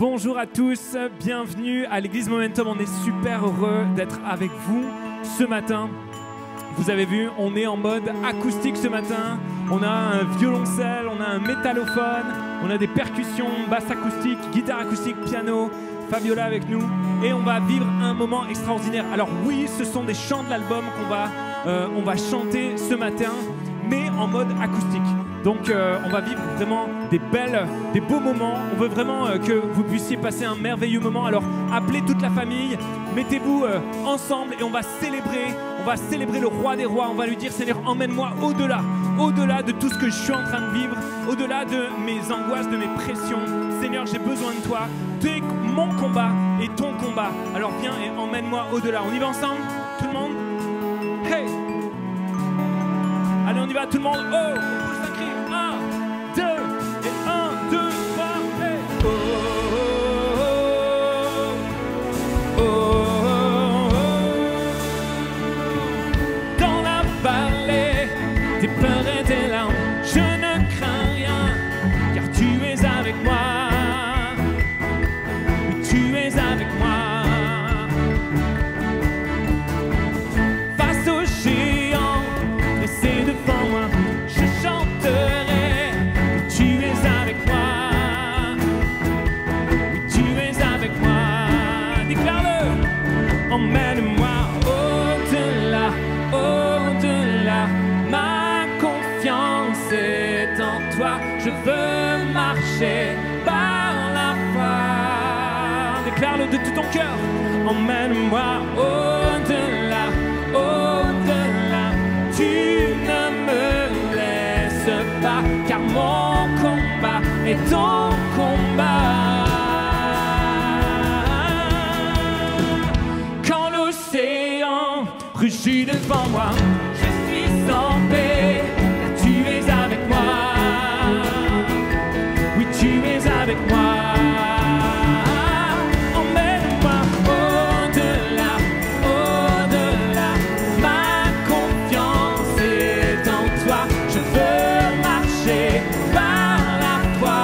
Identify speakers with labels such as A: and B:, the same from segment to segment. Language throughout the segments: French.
A: Bonjour à tous, bienvenue à l'église Momentum. On est super heureux d'être avec vous ce matin. Vous avez vu, on est en mode acoustique ce matin. On a un violoncelle, on a un métallophone, on a des percussions, basse acoustique, guitare acoustique, piano, Fabiola avec nous. Et on va vivre un moment extraordinaire. Alors oui, ce sont des chants de l'album qu'on va chanter ce matin, mais en mode acoustique. Donc on va vivre vraiment des beaux moments. On veut vraiment que vous puissiez passer un merveilleux moment. Alors appelez toute la famille, mettez-vous ensemble et on va célébrer le roi des rois. On va lui dire: Seigneur, emmène-moi au-delà de tout ce que je suis en train de vivre, au-delà de mes angoisses, de mes pressions. Seigneur, j'ai besoin de toi. Tu es mon combat et ton combat. Alors viens et emmène-moi au-delà. On y va ensemble, tout le monde? Hey! Allez, on y va, tout le monde. Oh, on bouge la crie. 1, 2, et 1, 2, 3, et oh, oh, oh, oh, oh. Dans la vallée des pleurs et des larmes, je ne crains rien, car tu es avec moi. Oui, tu es avec moi. Face aux géants dressés devant moi, je chanterai. Oui, tu es avec moi. Oui, tu es avec moi. Déclare-le. Emmène-moi au-delà, au-delà. Ma confiance est en toi. Je veux marcher par la foi. Déclare-le de tout ton cœur. Emmène-moi au-delà, au-delà. Tu ne me laisses pas, car mon combat est ton combat. Quand l'océan rugit devant moi, je suis en paix, car tu es avec moi. Oui, tu es avec moi. Emmène-moi au-delà, au-delà. Ma confiance est en toi. Je veux marcher par la foi.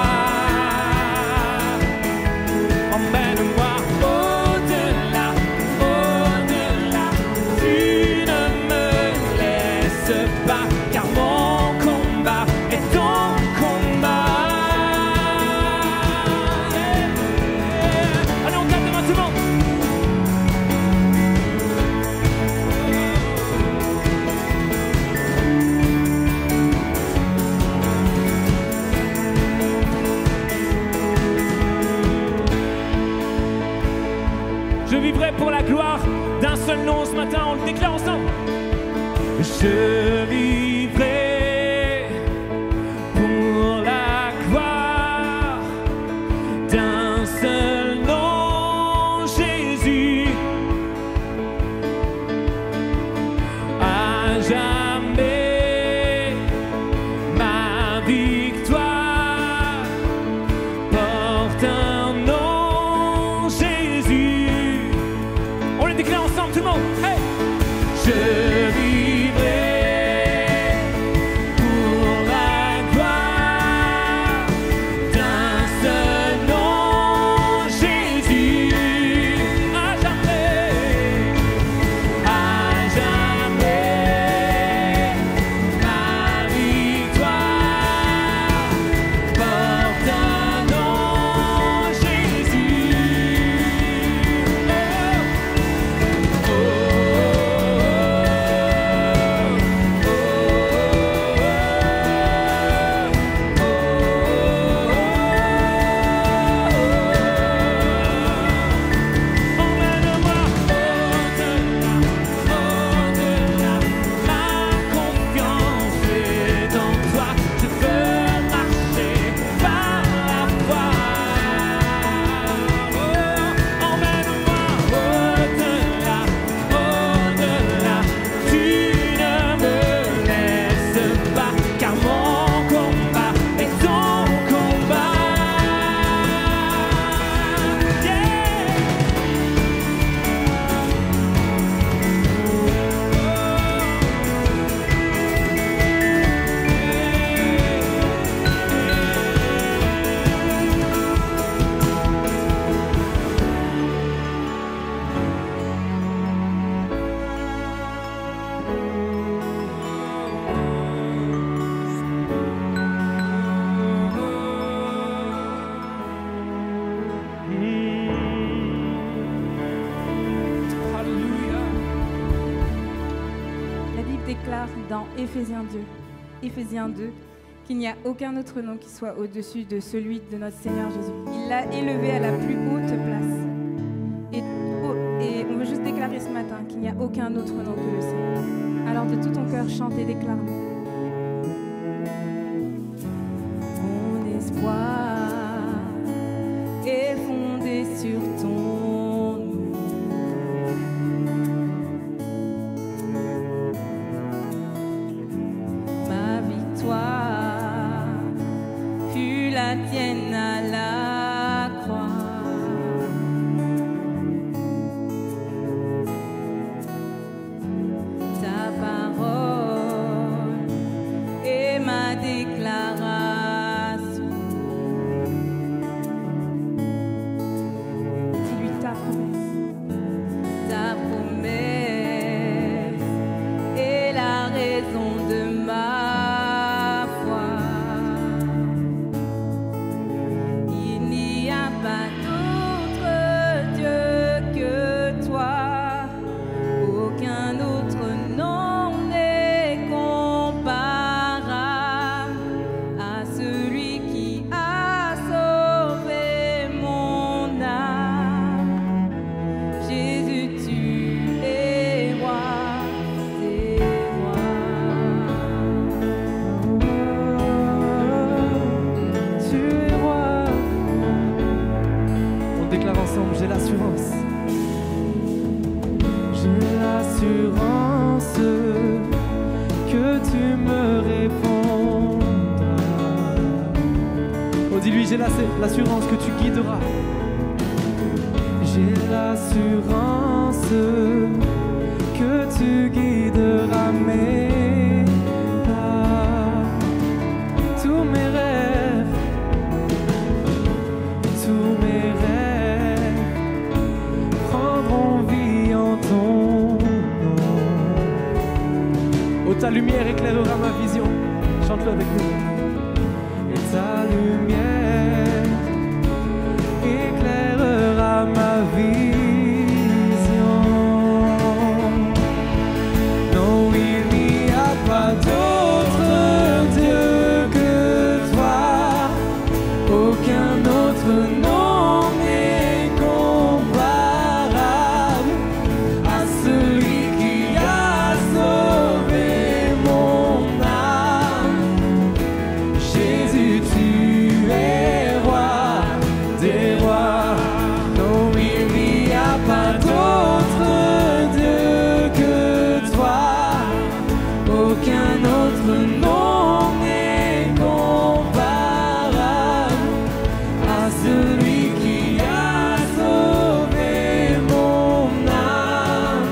A: Emmène-moi au-delà, au-delà. Tu ne me laisses pas, car mon combat est ton combat. Yeah. Allez, on tape devant tout le monde. Je vivrai pour la gloire d'un seul nom ce matin, on le déclare ensemble. Je vivrai pour la gloire d'un seul nom, Jésus. À jamais ma victoire porte un nom, Jésus. On le déclare ensemble, tout le monde. Hey! Je vivrai pour la gloire d'un seul nom, Jésus. À jamais ma victoire porte un nom, Jésus. Oh, oh, oh.
B: déclare dans Éphésiens 2, qu'il n'y a aucun autre nom qui soit au-dessus de celui de notre Seigneur Jésus. Il l'a élevé à la plus haute place. Et on veut juste déclarer ce matin qu'il n'y a aucun autre nom que le Seigneur. Alors de tout ton cœur, chante et déclare-le. Mon espoir est fondé sur ton nom. Ma victoire fut la tienne à la croix. Ta parole est ma déclaration. Dis-lui ta promesse. Ta promesse est la raison de ma foi. Il n'y a pas d'autre Dieu que toi. Aucun autre nom n'est comparable à celui qui a sauvé mon âme. Jésus, tu es roi des rois. Tu es roi.
C: On déclare ensemble, j'ai l'assurance. J'ai l'assurance que tu me répondras. Oh, dis-lui, j'ai l'assurance que tu guideras. J'ai l'assurance que tu guideras mes pas. Tous mes rêves, prendront vie en ton nom. Oh, ta lumière éclairera ma vision. Chante-le avec nous. Et ta lumière éclairera ma vision. Non, il n'y a pas d'autre Dieu que toi. Aucun autre nom n'est comparable à celui qui a sauvé mon âme. Jésus, tu es roi des rois. Non, il n'y a pas d'autre Dieu que toi. Aucun autre nom n'est comparable à celui qui a sauvé mon âme.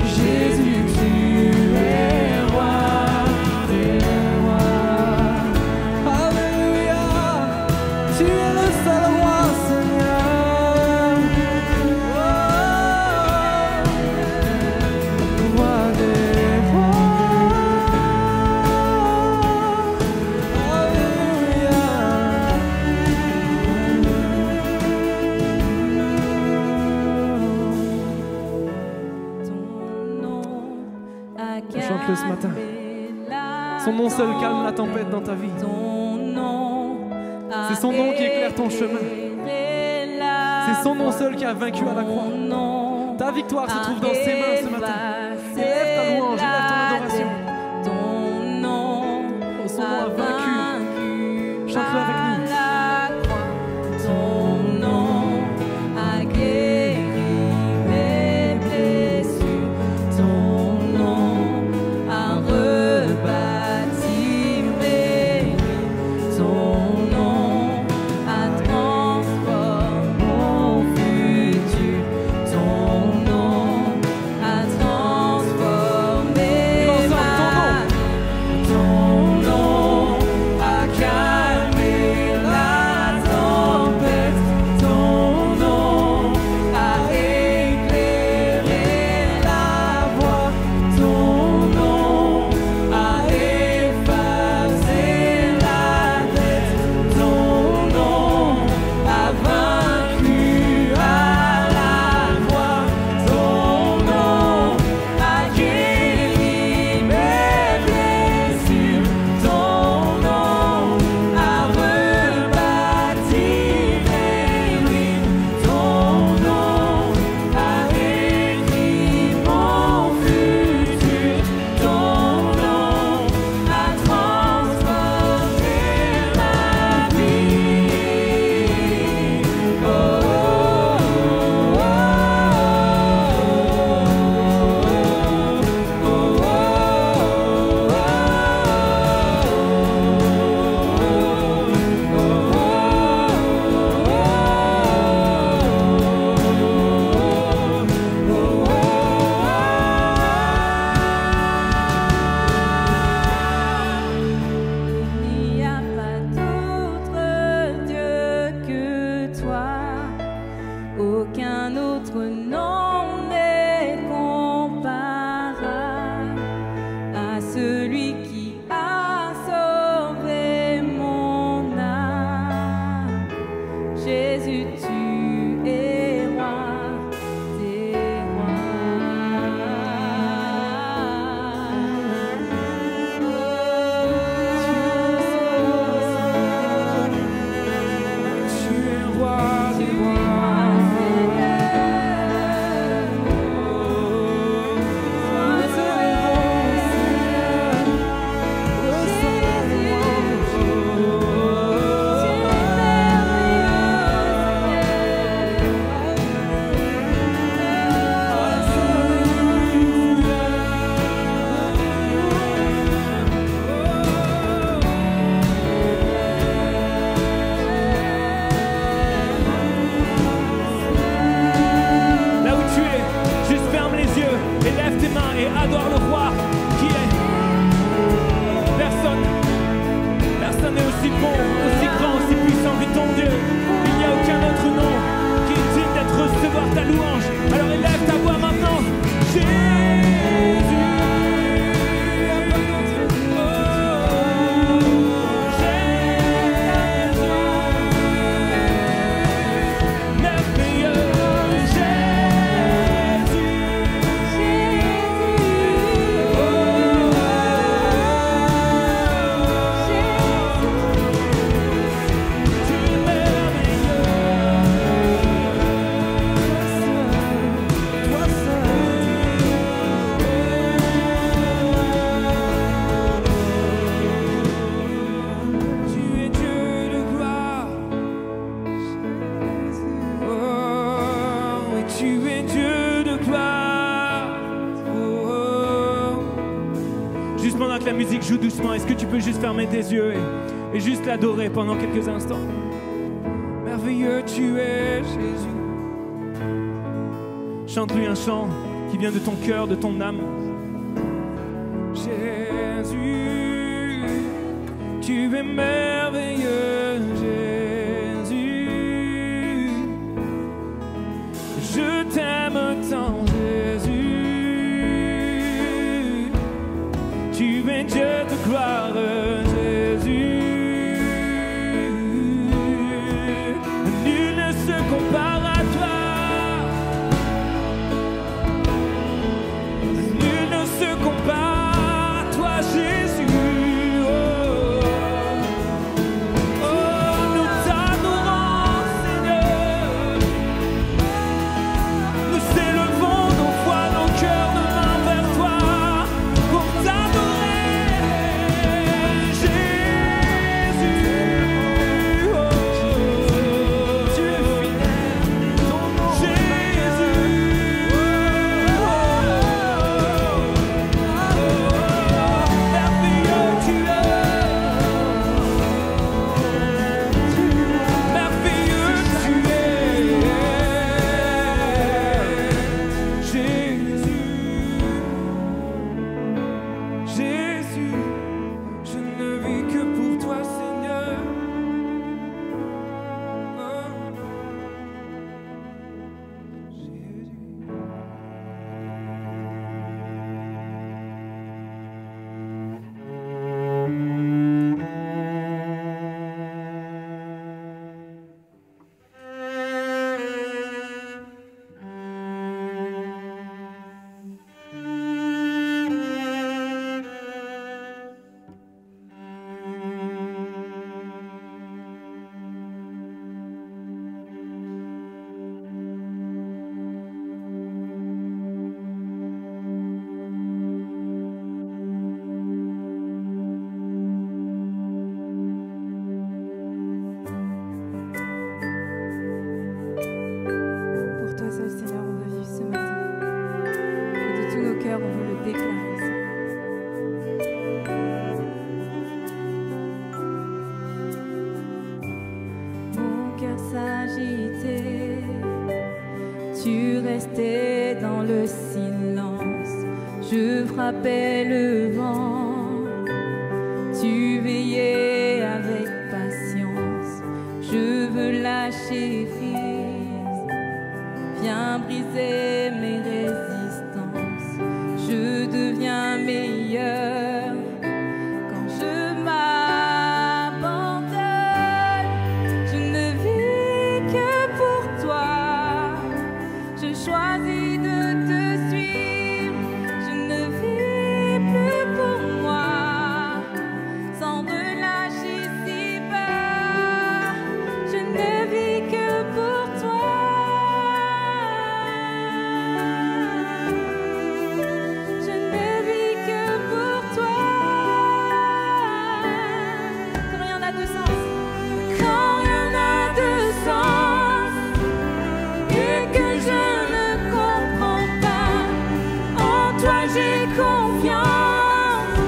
C: Jésus, tu es roi des rois. Alléluia, tu es le seul roi, Seigneur. Oh, roi des rois. Alléluia. Chante-le ce matin. Son nom seul calme la tempête dans ta vie. C'est son nom qui éclaire ton chemin. C'est son nom seul qui a vaincu à la croix. Ta victoire se trouve dans ses mains ce matin. Élève ta louange, élève ton adoration. Oh, son nom a vaincu. Chante-le avec nous.
B: Ton nom a guéri mes blessures. Ton nom a rebâti mes vies. Ton nom a transformé mon futur. Ton nom a transformé ma vie. Ton nom a calmé aucun autre nom n'est comparable à celui qui a sauvé mon âme. Jésus, tu es roi des
A: adore le roi qui est. Personne n'est aussi bon, aussi grand, aussi puissant que ton Dieu. Il n'y a aucun autre nom qui est digne d'être recevoir ta louange. Alors élève ta voix maintenant. Jésus. Que la musique joue doucement, est-ce que tu peux juste fermer tes yeux et juste l'adorer pendant quelques instants? Merveilleux tu es, Jésus. Chante-lui un chant qui vient de ton cœur, de ton âme. Jésus, tu es merveilleux, Jésus. Je t'aime tant, Jésus. Tu es Dieu de gloire, Jésus. Nul ne se compare à toi. Nul ne se compare à toi, Jésus. Oh, oh, nous t'adorons, Seigneur. Nous élevons nos voix, nos cœurs, nos mains vers toi pour t'adorer.
B: Tu restais dans le silence, je frappais le vent. Tu veillais avec patience, je veux lâcher prise. viens briser mes résistances. Je deviens meilleur quand je m'abandonne. Je ne vis que pour toi. Je choisis de te suivre. Je ne vis plus pour moi. Sans relâche ici-bas. Je ne vis que pour toi. Je ne vis que pour toi. Quand rien n'a de sens. Quand rien n'a de sens. Et que je ne comprends pas. En toi j'ai confiance.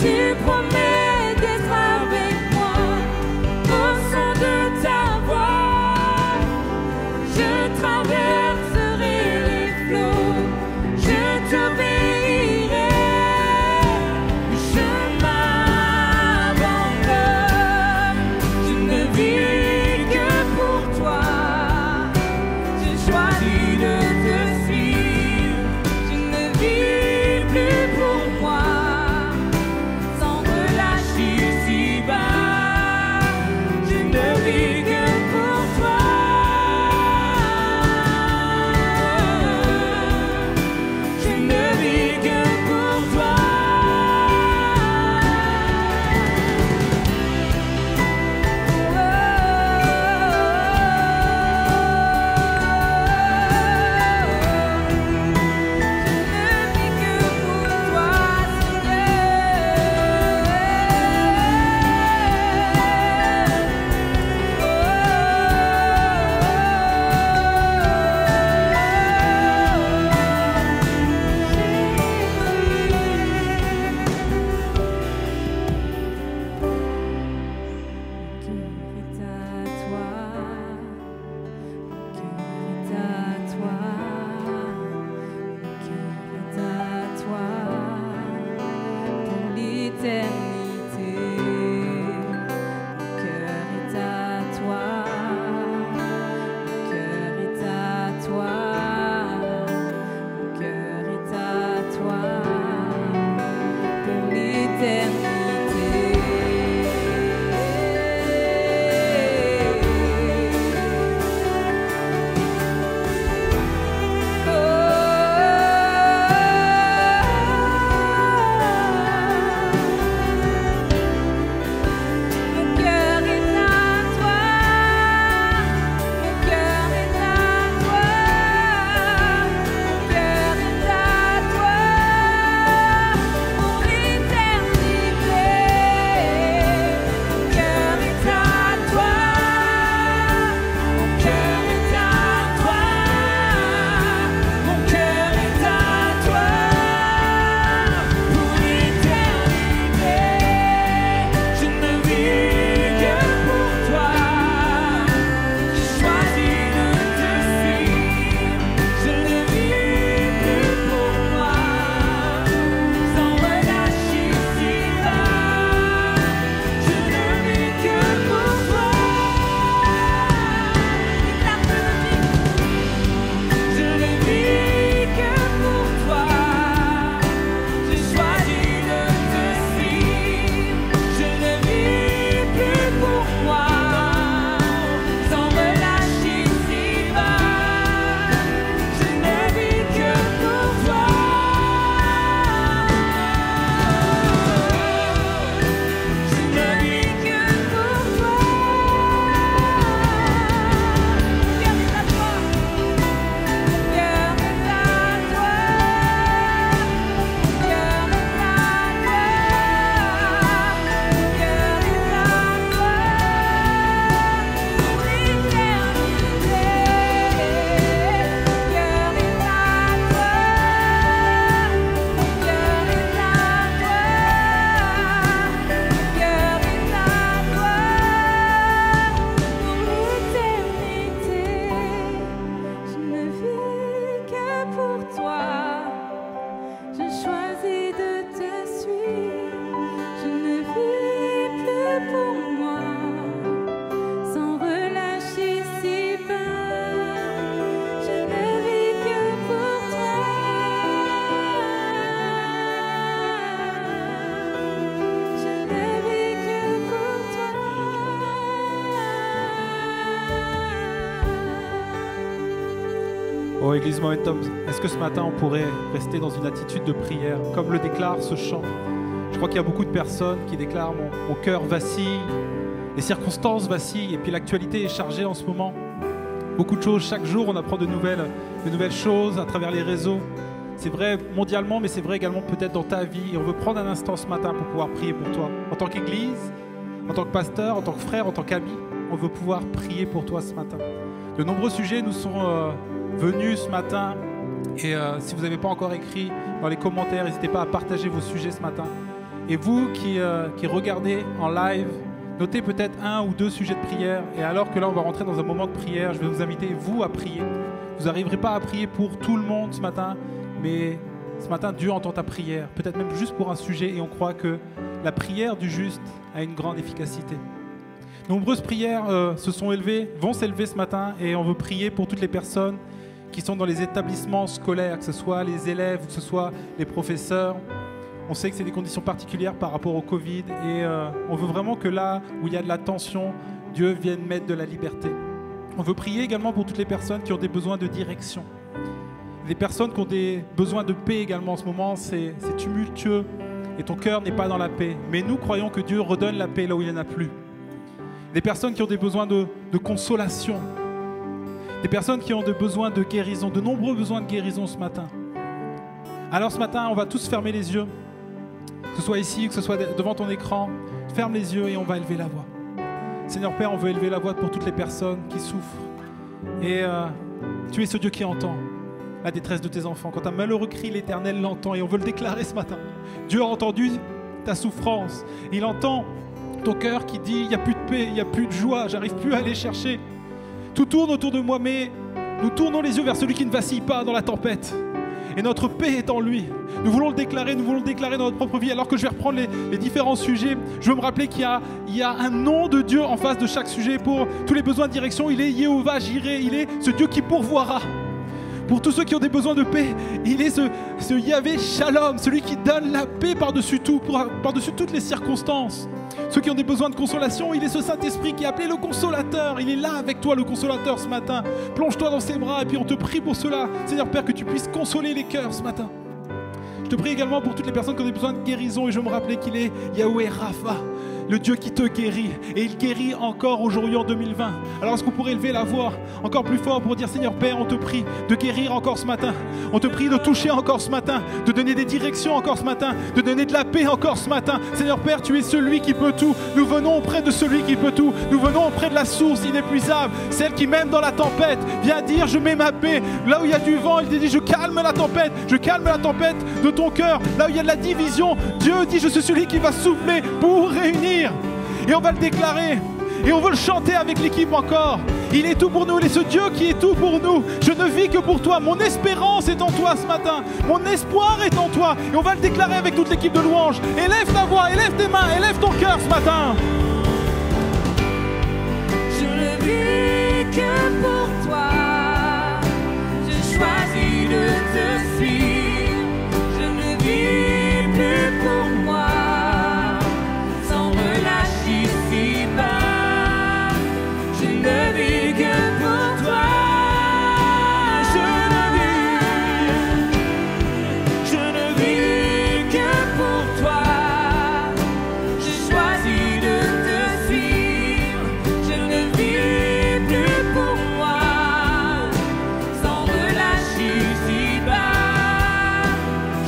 B: Tu promets d'être avec moi. Au son de ta voix, je traverserai les flots. Je t'obéirai. Je m'abandonne. Je ne vis que pour toi. Je choisis de te suivre. Je ne vis plus pour moi. Sans relâche ici-bas. Je ne vis que pour toi.
D: Oh, Église Momentum, est-ce que ce matin on pourrait rester dans une attitude de prière, comme le déclare ce chant? Je crois qu'il y a beaucoup de personnes qui déclarent mon cœur vacille, les circonstances vacillent, et puis l'actualité est chargée en ce moment. Beaucoup de choses, chaque jour on apprend de nouvelles choses à travers les réseaux. C'est vrai mondialement, mais c'est vrai également peut-être dans ta vie. Et on veut prendre un instant ce matin pour pouvoir prier pour toi. En tant qu'Église, en tant que pasteur, en tant que frère, en tant qu'ami, on veut pouvoir prier pour toi ce matin. De nombreux sujets nous sont venus ce matin. Et si vous n'avez pas encore écrit dans les commentaires, n'hésitez pas à partager vos sujets ce matin. Et vous qui regardez en live, notez peut-être 1 ou 2 sujets de prière. Et alors que là, on va rentrer dans un moment de prière, je vais vous inviter, vous, à prier. Vous n'arriverez pas à prier pour tout le monde ce matin, mais ce matin, Dieu entend ta prière, peut-être même juste pour un sujet, et on croit que la prière du juste a une grande efficacité. Nombreuses prières vont s'élever ce matin, et on veut prier pour toutes les personnes qui sont dans les établissements scolaires, que ce soit les élèves ou que ce soit les professeurs. On sait que c'est des conditions particulières par rapport au Covid, et on veut vraiment que là où il y a de la tension, Dieu vienne mettre de la liberté. On veut prier également pour toutes les personnes qui ont des besoins de direction. Les personnes qui ont des besoins de paix également en ce moment, c'est tumultueux et ton cœur n'est pas dans la paix. Mais nous croyons que Dieu redonne la paix là où il n'y en a plus. Des personnes qui ont des besoins de consolation. Des personnes qui ont des besoins de guérison, de nombreux besoins de guérison ce matin. Alors ce matin, on va tous fermer les yeux. Que ce soit ici, que ce soit devant ton écran. Ferme les yeux et on va élever la voix. Seigneur Père, on veut élever la voix pour toutes les personnes qui souffrent. Et tu es ce Dieu qui entend la détresse de tes enfants. Quand un malheureux crie, l'Éternel l'entend, et on veut le déclarer ce matin. Dieu a entendu ta souffrance. Il entend ton cœur qui dit, il n'y a plus de paix, il n'y a plus de joie, j'arrive plus à aller chercher. Tout tourne autour de moi, mais nous tournons les yeux vers celui qui ne vacille pas dans la tempête. Et notre paix est en lui. Nous voulons le déclarer dans notre propre vie. Alors que je vais reprendre les différents sujets, je veux me rappeler qu'il y a un nom de Dieu en face de chaque sujet pour tous les besoins de direction. Il est Yehovah Jireh, il est ce Dieu qui pourvoira. Pour tous ceux qui ont des besoins de paix, il est ce Yahvé Shalom, celui qui donne la paix par-dessus tout, par-dessus toutes les circonstances. Ceux qui ont des besoins de consolation, il est ce Saint-Esprit qui est appelé le Consolateur. Il est là avec toi, le Consolateur, ce matin. Plonge-toi dans ses bras et puis on te prie pour cela. Seigneur Père, que tu puisses consoler les cœurs ce matin. Je te prie également pour toutes les personnes qui ont des besoins de guérison, et je me rappelais qu'il est Yahweh Rapha, le Dieu qui te guérit, et il guérit encore aujourd'hui en 2020. Alors est-ce qu'on pourrait élever la voix encore plus fort pour dire, Seigneur Père, on te prie de guérir encore ce matin, on te prie de toucher encore ce matin, de donner des directions encore ce matin, de donner de la paix encore ce matin. Seigneur Père, tu es celui qui peut tout. Nous venons auprès de celui qui peut tout. Nous venons auprès de la source inépuisable, celle qui même dans la tempête vient dire, je mets ma paix. Là où il y a du vent, il dit, je calme la tempête de ton cœur. Là où il y a de la division, Dieu dit, je suis celui qui va souffler pour réunir. Et on va le déclarer. Et on veut le chanter avec l'équipe encore. Il est tout pour nous, il est ce Dieu qui est tout pour nous. Je ne vis que pour toi, mon espérance est en toi ce matin. Mon espoir est en toi. Et on va le déclarer avec toute l'équipe de louanges. Élève ta voix, élève tes mains, élève ton cœur ce matin.
B: Je ne vis que pour toi. Je choisis de te suivre. Je ne vis plus pour moi. Sans relâche ici-bas. Je ne vis que pour toi. Je ne vis que pour toi. Je choisis de te suivre. Je ne vis plus pour moi. Sans relâche ici-bas.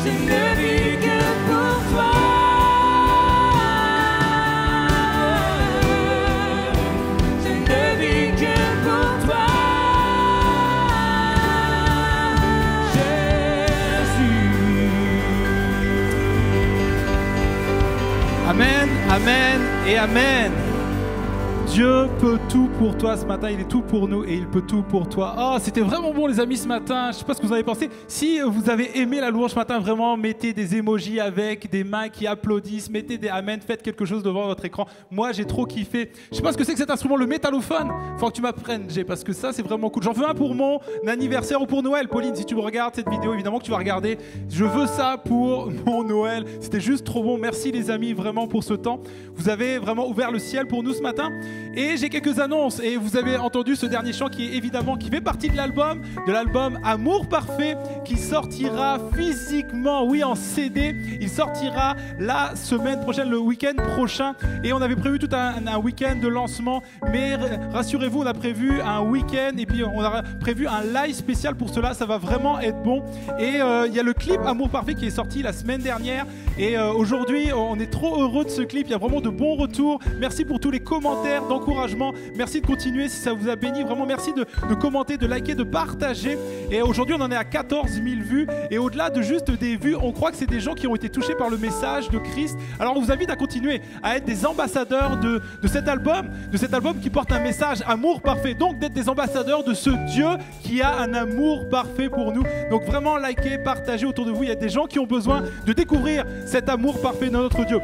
B: Je ne vis que pour toi. Je ne vis que pour toi.
D: Amen, amen et amen. Dieu peut tout pour toi ce matin, il est tout pour nous et il peut tout pour toi. Oh, c'était vraiment bon les amis ce matin, je ne sais pas ce que vous avez pensé. Si vous avez aimé la louange ce matin, vraiment mettez des emojis avec des mains qui applaudissent, mettez des amen, faites quelque chose devant votre écran. Moi j'ai trop kiffé. Je ne sais pas ce que c'est que cet instrument, le métallophone. Faut que tu m'apprennes, parce que ça c'est vraiment cool. J'en veux un pour mon anniversaire ou pour Noël. Pauline, si tu me regardes cette vidéo, évidemment que tu vas regarder. Je veux ça pour mon Noël. C'était juste trop bon. Merci les amis vraiment pour ce temps. Vous avez vraiment ouvert le ciel pour nous ce matin. Et j'ai quelques annonces. Et vous avez entendu ce dernier chant qui fait partie de l'album Amour Parfait, qui sortira physiquement, oui, en CD. Il sortira la semaine prochaine, le week-end prochain. Et on avait prévu tout un week-end de lancement. Mais rassurez-vous, on a prévu un week-end et puis on a prévu un live spécial pour cela. Ça va vraiment être bon. Et il y a le clip Amour Parfait qui est sorti la semaine dernière. Et aujourd'hui, on est trop heureux de ce clip. Il y a vraiment de bons retours. Merci pour tous les commentaires d'encouragement. Merci de continuer si ça vous a béni. Vraiment, merci de commenter, de liker, de partager. Et aujourd'hui, on en est à 14 000 vues. Et au-delà de juste des vues, on croit que c'est des gens qui ont été touchés par le message de Christ. Alors, on vous invite à continuer à être des ambassadeurs de cet album qui porte un message Amour Parfait. Donc, d'être des ambassadeurs de ce Dieu qui a un amour parfait pour nous. Donc, vraiment, likez, partagez autour de vous. Il y a des gens qui ont besoin de découvrir cet amour parfait de notre Dieu.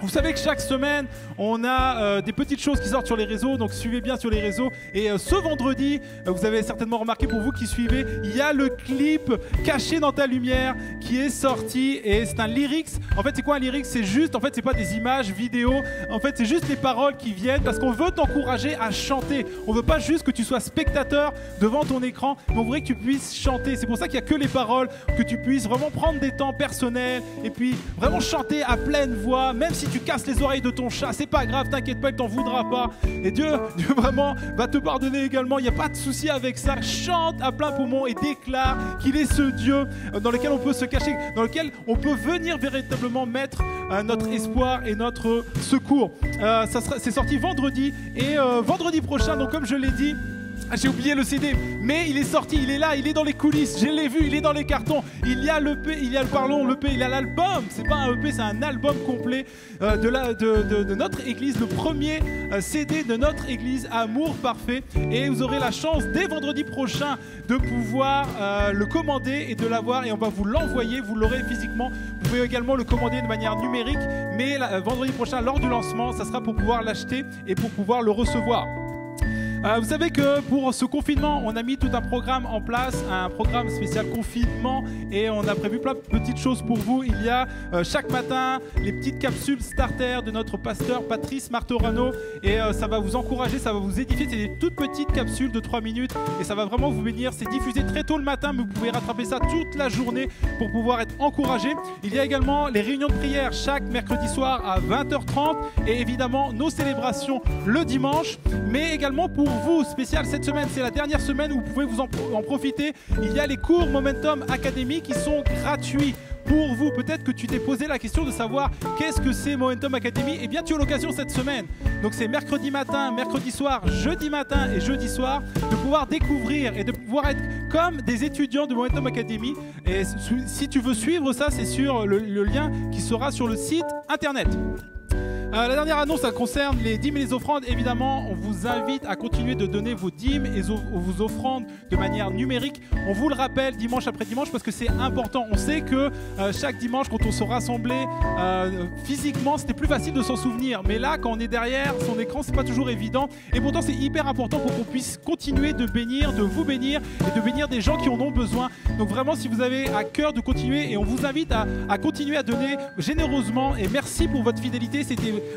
D: Vous savez que chaque semaine, on a des petites choses qui sortent sur les réseaux, donc suivez bien sur les réseaux. Et ce vendredi, vous avez certainement remarqué pour vous qui suivez, il y a le clip Caché dans ta lumière qui est sorti et c'est un lyrics. En fait, c'est quoi un lyrics? C'est juste, en fait, c'est pas des images, vidéos. En fait, c'est juste les paroles qui viennent parce qu'on veut t'encourager à chanter. On veut pas juste que tu sois spectateur devant ton écran, mais on voudrait que tu puisses chanter. C'est pour ça qu'il y a que les paroles, que tu puisses vraiment prendre des temps personnels et puis vraiment chanter à pleine voix, même si tu casses les oreilles de ton chat, c'est pas grave, t'inquiète pas, il t'en voudra pas. Et Dieu vraiment va te pardonner également, il n'y a pas de souci avec ça. Chante à plein poumon et déclare qu'il est ce Dieu dans lequel on peut se cacher, dans lequel on peut venir véritablement mettre notre espoir et notre secours. C'est sorti vendredi et vendredi prochain, donc comme je l'ai dit, j'ai oublié le CD, mais il est sorti, il est là, il est dans les coulisses, je l'ai vu, il est dans les cartons. Il y a l'EP, il y a l'album, c'est pas un EP, c'est un album complet de notre église, le premier CD de notre église, Amour Parfait. Et vous aurez la chance dès vendredi prochain de pouvoir le commander et de l'avoir, et on va vous l'envoyer, vous l'aurez physiquement. Vous pouvez également le commander de manière numérique, mais vendredi prochain, lors du lancement, ça sera pour pouvoir l'acheter et pour pouvoir le recevoir. Vous savez que pour ce confinement, on a mis tout un programme en place, un programme spécial confinement, et on a prévu plein de petites choses pour vous. Il y a chaque matin les petites capsules starter de notre pasteur Patrice Martorano, et ça va vous encourager, ça va vous édifier. C'est des toutes petites capsules de 3 minutes et ça va vraiment vous bénir. C'est diffusé très tôt le matin, mais vous pouvez rattraper ça toute la journée pour pouvoir être encouragé. Il y a également les réunions de prière chaque mercredi soir à 20h30 et évidemment nos célébrations le dimanche, mais également pour vous, spécial cette semaine, c'est la dernière semaine où vous pouvez vous en profiter. Il y a les cours Momentum Academy qui sont gratuits pour vous. Peut-être que tu t'es posé la question de savoir qu'est-ce que c'est Momentum Academy. Eh bien, tu as l'occasion cette semaine. Donc, c'est mercredi matin, mercredi soir, jeudi matin et jeudi soir de pouvoir découvrir et de pouvoir être comme des étudiants de Momentum Academy. Et si tu veux suivre ça, c'est sur le lien qui sera sur le site internet. La dernière annonce, ça concerne les dîmes et les offrandes. Évidemment, on vous invite à continuer de donner vos dîmes et vos offrandes de manière numérique. On vous le rappelle dimanche après dimanche parce que c'est important. On sait que chaque dimanche, quand on se rassemblait physiquement, c'était plus facile de s'en souvenir. Mais là, quand on est derrière son écran, c'est pas toujours évident. Et pourtant, c'est hyper important pour qu'on puisse continuer de bénir, de vous bénir et de bénir des gens qui en ont besoin. Donc vraiment, si vous avez à cœur de continuer, et on vous invite à continuer à donner généreusement. Et merci pour votre fidélité.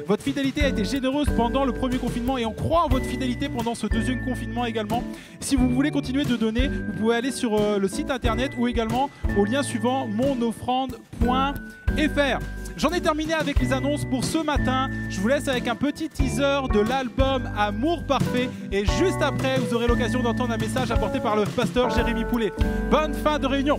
D: Votre fidélité a été généreuse pendant le premier confinement et on croit en votre fidélité pendant ce deuxième confinement également. Si vous voulez continuer de donner, vous pouvez aller sur le site internet ou également au lien suivant monoffrande.fr. J'en ai terminé avec les annonces pour ce matin. Je vous laisse avec un petit teaser de l'album Amour Parfait et juste après, vous aurez l'occasion d'entendre un message apporté par le pasteur Jérémy Poulet. Bonne fin de réunion.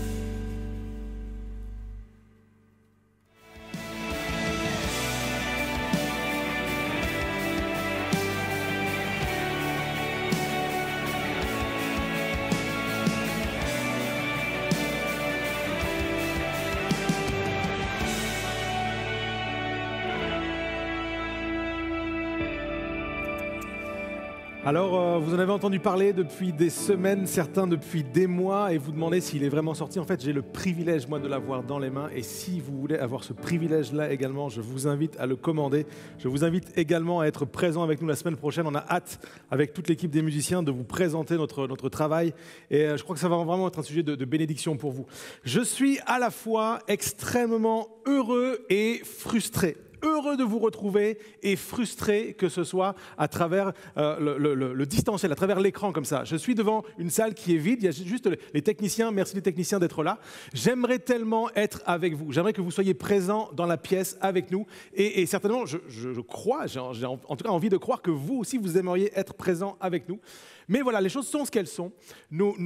C: Alors, vous en avez entendu parler depuis des semaines, certains depuis des mois, et vous demandez s'il est vraiment sorti. En fait, j'ai le privilège, moi, de l'avoir dans les mains. Et si vous voulez avoir ce privilège-là également, je vous invite à le commander. Je vous invite également à être présent avec nous la semaine prochaine. On a hâte, avec toute l'équipe des musiciens, de vous présenter notre travail. Et je crois que ça va vraiment être un sujet de bénédiction pour vous. Je suis à la fois extrêmement heureux et frustré. heureux de vous retrouver et frustré que ce soit à travers le distanciel, à travers l'écran comme ça. Je suis devant une salle qui est vide, il y a juste les techniciens, merci les techniciens d'être là. J'aimerais tellement être avec vous, j'aimerais que vous soyez présents dans la pièce avec nous et certainement, je crois, j'ai en tout cas envie de croire que vous aussi, vous aimeriez être présents avec nous. Mais voilà, les choses sont ce qu'elles sont. Nous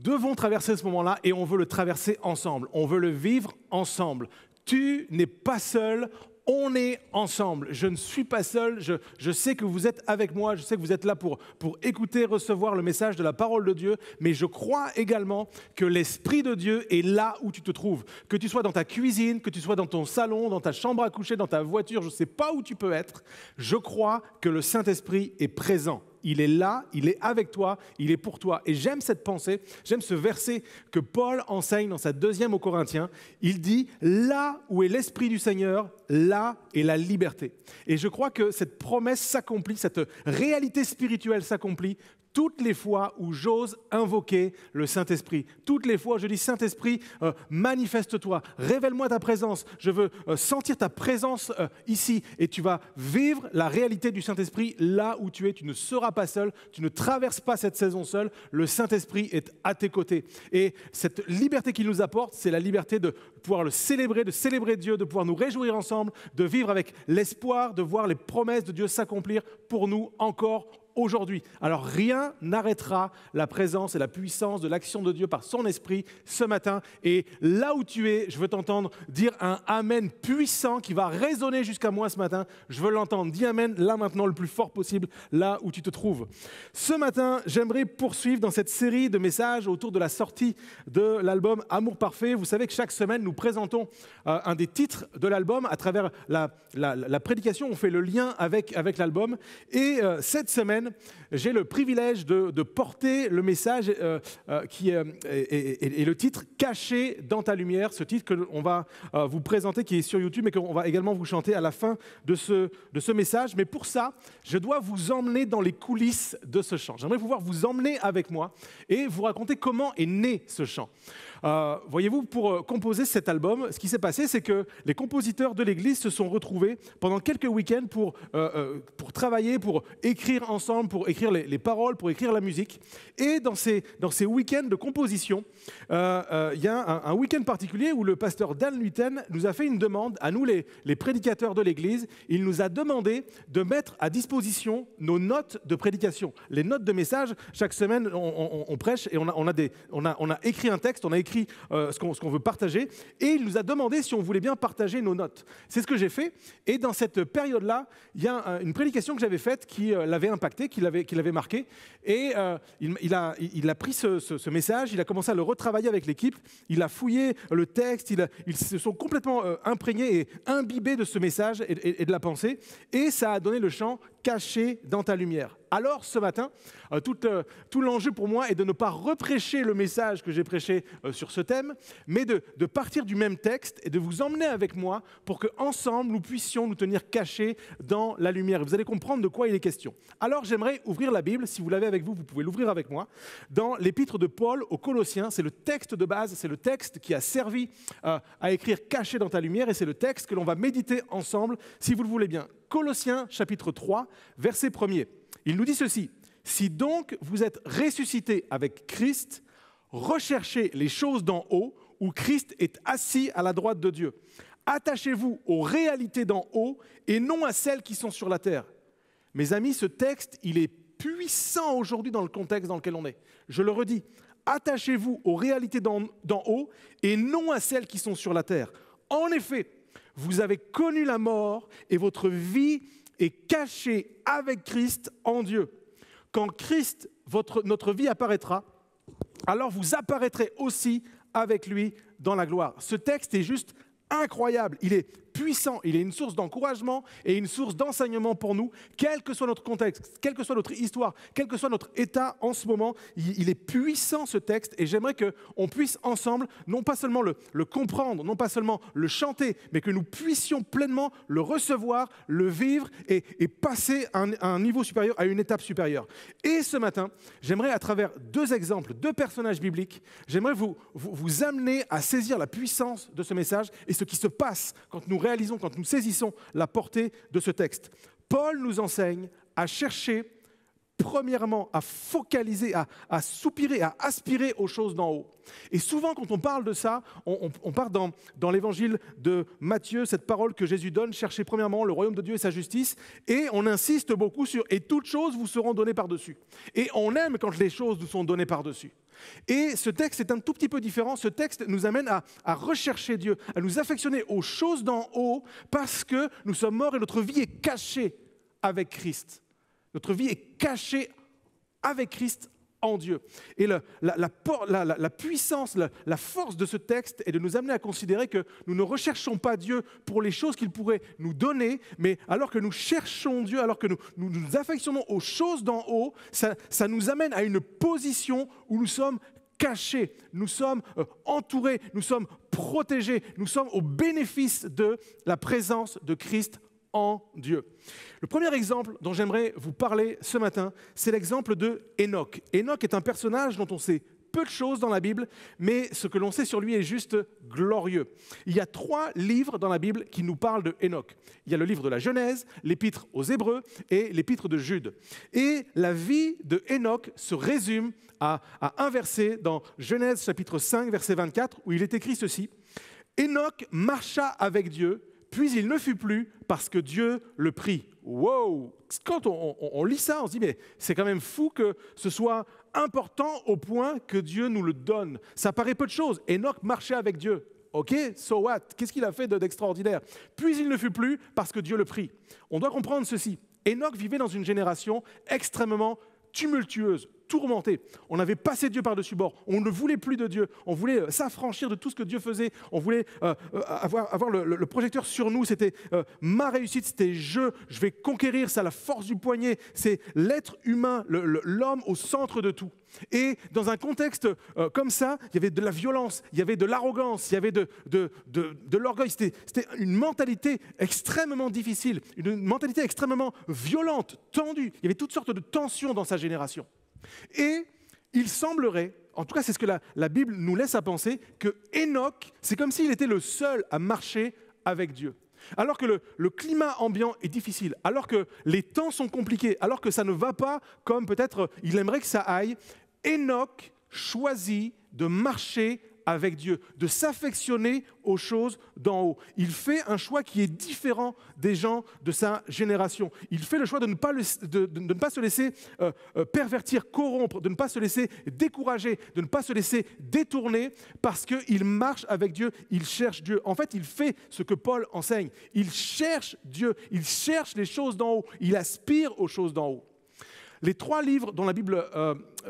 C: devons traverser ce moment-là et on veut le traverser ensemble. On veut le vivre ensemble. Tu n'es pas seul, on est ensemble. Je ne suis pas seul, je sais que vous êtes avec moi, je sais que vous êtes là pour écouter, recevoir le message de la parole de Dieu, mais je crois également que l'Esprit de Dieu est là où tu te trouves. Que tu sois dans ta cuisine, que tu sois dans ton salon, dans ta chambre à coucher, dans ta voiture, je ne sais pas où tu peux être, je crois que le Saint-Esprit est présent. Il est là, il est avec toi, il est pour toi. Et j'aime cette pensée, j'aime ce verset que Paul enseigne dans sa 2e aux Corinthiens. Il dit « Là où est l'Esprit du Seigneur, là est la liberté ». Et je crois que cette promesse s'accomplit, cette réalité spirituelle s'accomplit toutes les fois où j'ose invoquer le Saint-Esprit. Toutes les fois où je dis « Saint-Esprit, manifeste-toi, révèle-moi ta présence, je veux sentir ta présence ici ». Et tu vas vivre la réalité du Saint-Esprit là où tu es. Tu ne seras pas seul, tu ne traverses pas cette saison seul. Le Saint-Esprit est à tes côtés. Et cette liberté qu'il nous apporte, c'est la liberté de pouvoir le célébrer, de célébrer Dieu, de pouvoir nous réjouir ensemble, de vivre avec l'espoir, de voir les promesses de Dieu s'accomplir pour nous encore aujourd'hui. Alors rien n'arrêtera la présence et la puissance de l'action de Dieu par son Esprit ce matin. Et là où tu es, je veux t'entendre dire un Amen puissant qui va résonner jusqu'à moi ce matin. Je veux l'entendre. Dis Amen là maintenant le plus fort possible, là où tu te trouves. Ce matin, j'aimerais poursuivre dans cette série de messages autour de la sortie de l'album Amour Parfait. Vous savez que chaque semaine, nous présentons un des titres de l'album à travers la prédication. On fait le lien avec l'album. Et cette semaine, j'ai le privilège de porter le message qui est le titre « Caché dans ta lumière », ce titre qu'on va vous présenter, qui est sur YouTube et qu'on va également vous chanter à la fin de ce message. Mais pour ça, je dois vous emmener dans les coulisses de ce chant. J'aimerais pouvoir vous emmener avec moi et vous raconter comment est né ce chant. Voyez-vous, pour composer cet album, ce qui s'est passé, c'est que les compositeurs de l'Église se sont retrouvés pendant quelques week-ends pour travailler, pour écrire ensemble, pour écrire les paroles, pour écrire la musique. Et dans ces week-ends de composition, il y a un week-end particulier où le pasteur Dan Luiten nous a fait une demande, à nous les prédicateurs de l'Église. Il nous a demandé de mettre à disposition nos notes de prédication, les notes de message. Chaque semaine, on prêche et on a écrit un texte, on a écrit ce qu'on veut partager, et il nous a demandé si on voulait bien partager nos notes. C'est ce que j'ai fait, et dans cette période-là, il y a une prédication que j'avais faite qui l'avait impacté, qui l'avait marqué, et il a pris ce message, il a commencé à le retravailler avec l'équipe, il a fouillé le texte, ils se sont complètement imprégnés et imbibés de ce message et de la pensée, et ça a donné le chant « Caché dans ta lumière ». Alors ce matin, tout l'enjeu pour moi est de ne pas reprêcher le message que j'ai prêché sur ce thème, mais de partir du même texte et de vous emmener avec moi pour qu'ensemble nous puissions nous tenir cachés dans la lumière. Vous allez comprendre de quoi il est question. Alors j'aimerais ouvrir la Bible, si vous l'avez avec vous, vous pouvez l'ouvrir avec moi, dans l'épître de Paul aux Colossiens. C'est le texte de base, c'est le texte qui a servi à écrire « Caché dans ta lumière » et c'est le texte que l'on va méditer ensemble, si vous le voulez bien. Colossiens chapitre 3, verset 1er. Il nous dit ceci: « Si donc vous êtes ressuscités avec Christ, recherchez les choses d'en haut, où Christ est assis à la droite de Dieu. Attachez-vous aux réalités d'en haut et non à celles qui sont sur la terre. » Mes amis, ce texte, il est puissant aujourd'hui dans le contexte dans lequel on est. Je le redis, attachez-vous aux réalités d'en haut et non à celles qui sont sur la terre. En effet, vous avez connu la mort et votre vie est cachée avec Christ en Dieu. Quand Christ, notre vie apparaîtra, alors vous apparaîtrez aussi avec lui dans la gloire. Ce texte est juste incroyable, il est puissant, il est une source d'encouragement et une source d'enseignement pour nous, quel que soit notre contexte, quelle que soit notre histoire, quel que soit notre état en ce moment. Il est puissant ce texte et j'aimerais qu'on puisse ensemble, non pas seulement le comprendre, non pas seulement le chanter, mais que nous puissions pleinement le recevoir, le vivre et passer à un niveau supérieur, à une étape supérieure. Et ce matin, j'aimerais à travers deux exemples, deux personnages bibliques, j'aimerais vous amener à saisir la puissance de ce message et ce qui se passe quand nous réalisons, quand nous saisissons la portée de ce texte. Paul nous enseigne à chercher, premièrement, à focaliser, à soupirer, à aspirer aux choses d'en haut. Et souvent, quand on parle de ça, on part dans l'évangile de Matthieu, cette parole que Jésus donne, cherchez premièrement le royaume de Dieu et sa justice, et on insiste beaucoup sur « et toutes choses vous seront données par-dessus ». Et on aime quand les choses nous sont données par-dessus. Et ce texte est un tout petit peu différent. Ce texte nous amène à rechercher Dieu, à nous affectionner aux choses d'en haut, parce que nous sommes morts et notre vie est cachée avec Christ. Notre vie est cachée avec Christ en Dieu. Et la puissance, la force de ce texte est de nous amener à considérer que nous ne recherchons pas Dieu pour les choses qu'il pourrait nous donner, mais alors que nous cherchons Dieu, alors que nous affectionnons aux choses d'en haut, ça nous amène à une position où nous sommes cachés, nous sommes entourés, nous sommes protégés, nous sommes au bénéfice de la présence de Christ en Dieu. Le premier exemple dont j'aimerais vous parler ce matin, c'est l'exemple de Hénoch. Hénoch est un personnage dont on sait peu de choses dans la Bible, mais ce que l'on sait sur lui est juste glorieux. Il y a 3 livres dans la Bible qui nous parlent de Hénoch. Il y a le livre de la Genèse, l'épître aux Hébreux et l'épître de Jude. Et la vie de Hénoch se résume à un verset dans Genèse chapitre 5, verset 24, où il est écrit ceci. « Hénoch marcha avec Dieu, puis il ne fut plus parce que Dieu le prit. » Wow! Quand on lit ça, on se dit, mais c'est quand même fou que ce soit important au point que Dieu nous le donne. Ça paraît peu de choses. Hénoch marchait avec Dieu. Ok, so what? Qu'est-ce qu'il a fait d'extraordinaire? Puis il ne fut plus parce que Dieu le prit. On doit comprendre ceci. Hénoch vivait dans une génération extrêmement tumultueuse, tourmenté. On avait passé Dieu par-dessus bord. On ne voulait plus de Dieu. On voulait s'affranchir de tout ce que Dieu faisait. On voulait avoir le projecteur sur nous. C'était ma réussite, c'était je vais conquérir, c'est la force du poignet. C'est l'être humain, l'homme au centre de tout. Et dans un contexte comme ça, il y avait de la violence, il y avait de l'arrogance, il y avait de l'orgueil. C'était une mentalité extrêmement difficile, une mentalité extrêmement violente, tendue. Il y avait toutes sortes de tensions dans sa génération. Et il semblerait, en tout cas c'est ce que la Bible nous laisse à penser, que Hénoch, c'est comme s'il était le seul à marcher avec Dieu. Alors que le climat ambiant est difficile, alors que les temps sont compliqués, alors que ça ne va pas comme peut-être il aimerait que ça aille, Hénoch choisit de marcher avec Dieu, de s'affectionner aux choses d'en haut. Il fait un choix qui est différent des gens de sa génération. Il fait le choix de ne pas se laisser pervertir, corrompre, de ne pas se laisser décourager, de ne pas se laisser détourner parce qu'il marche avec Dieu, il cherche Dieu. En fait, il fait ce que Paul enseigne. Il cherche Dieu, il cherche les choses d'en haut, il aspire aux choses d'en haut. Les 3 livres dont la Bible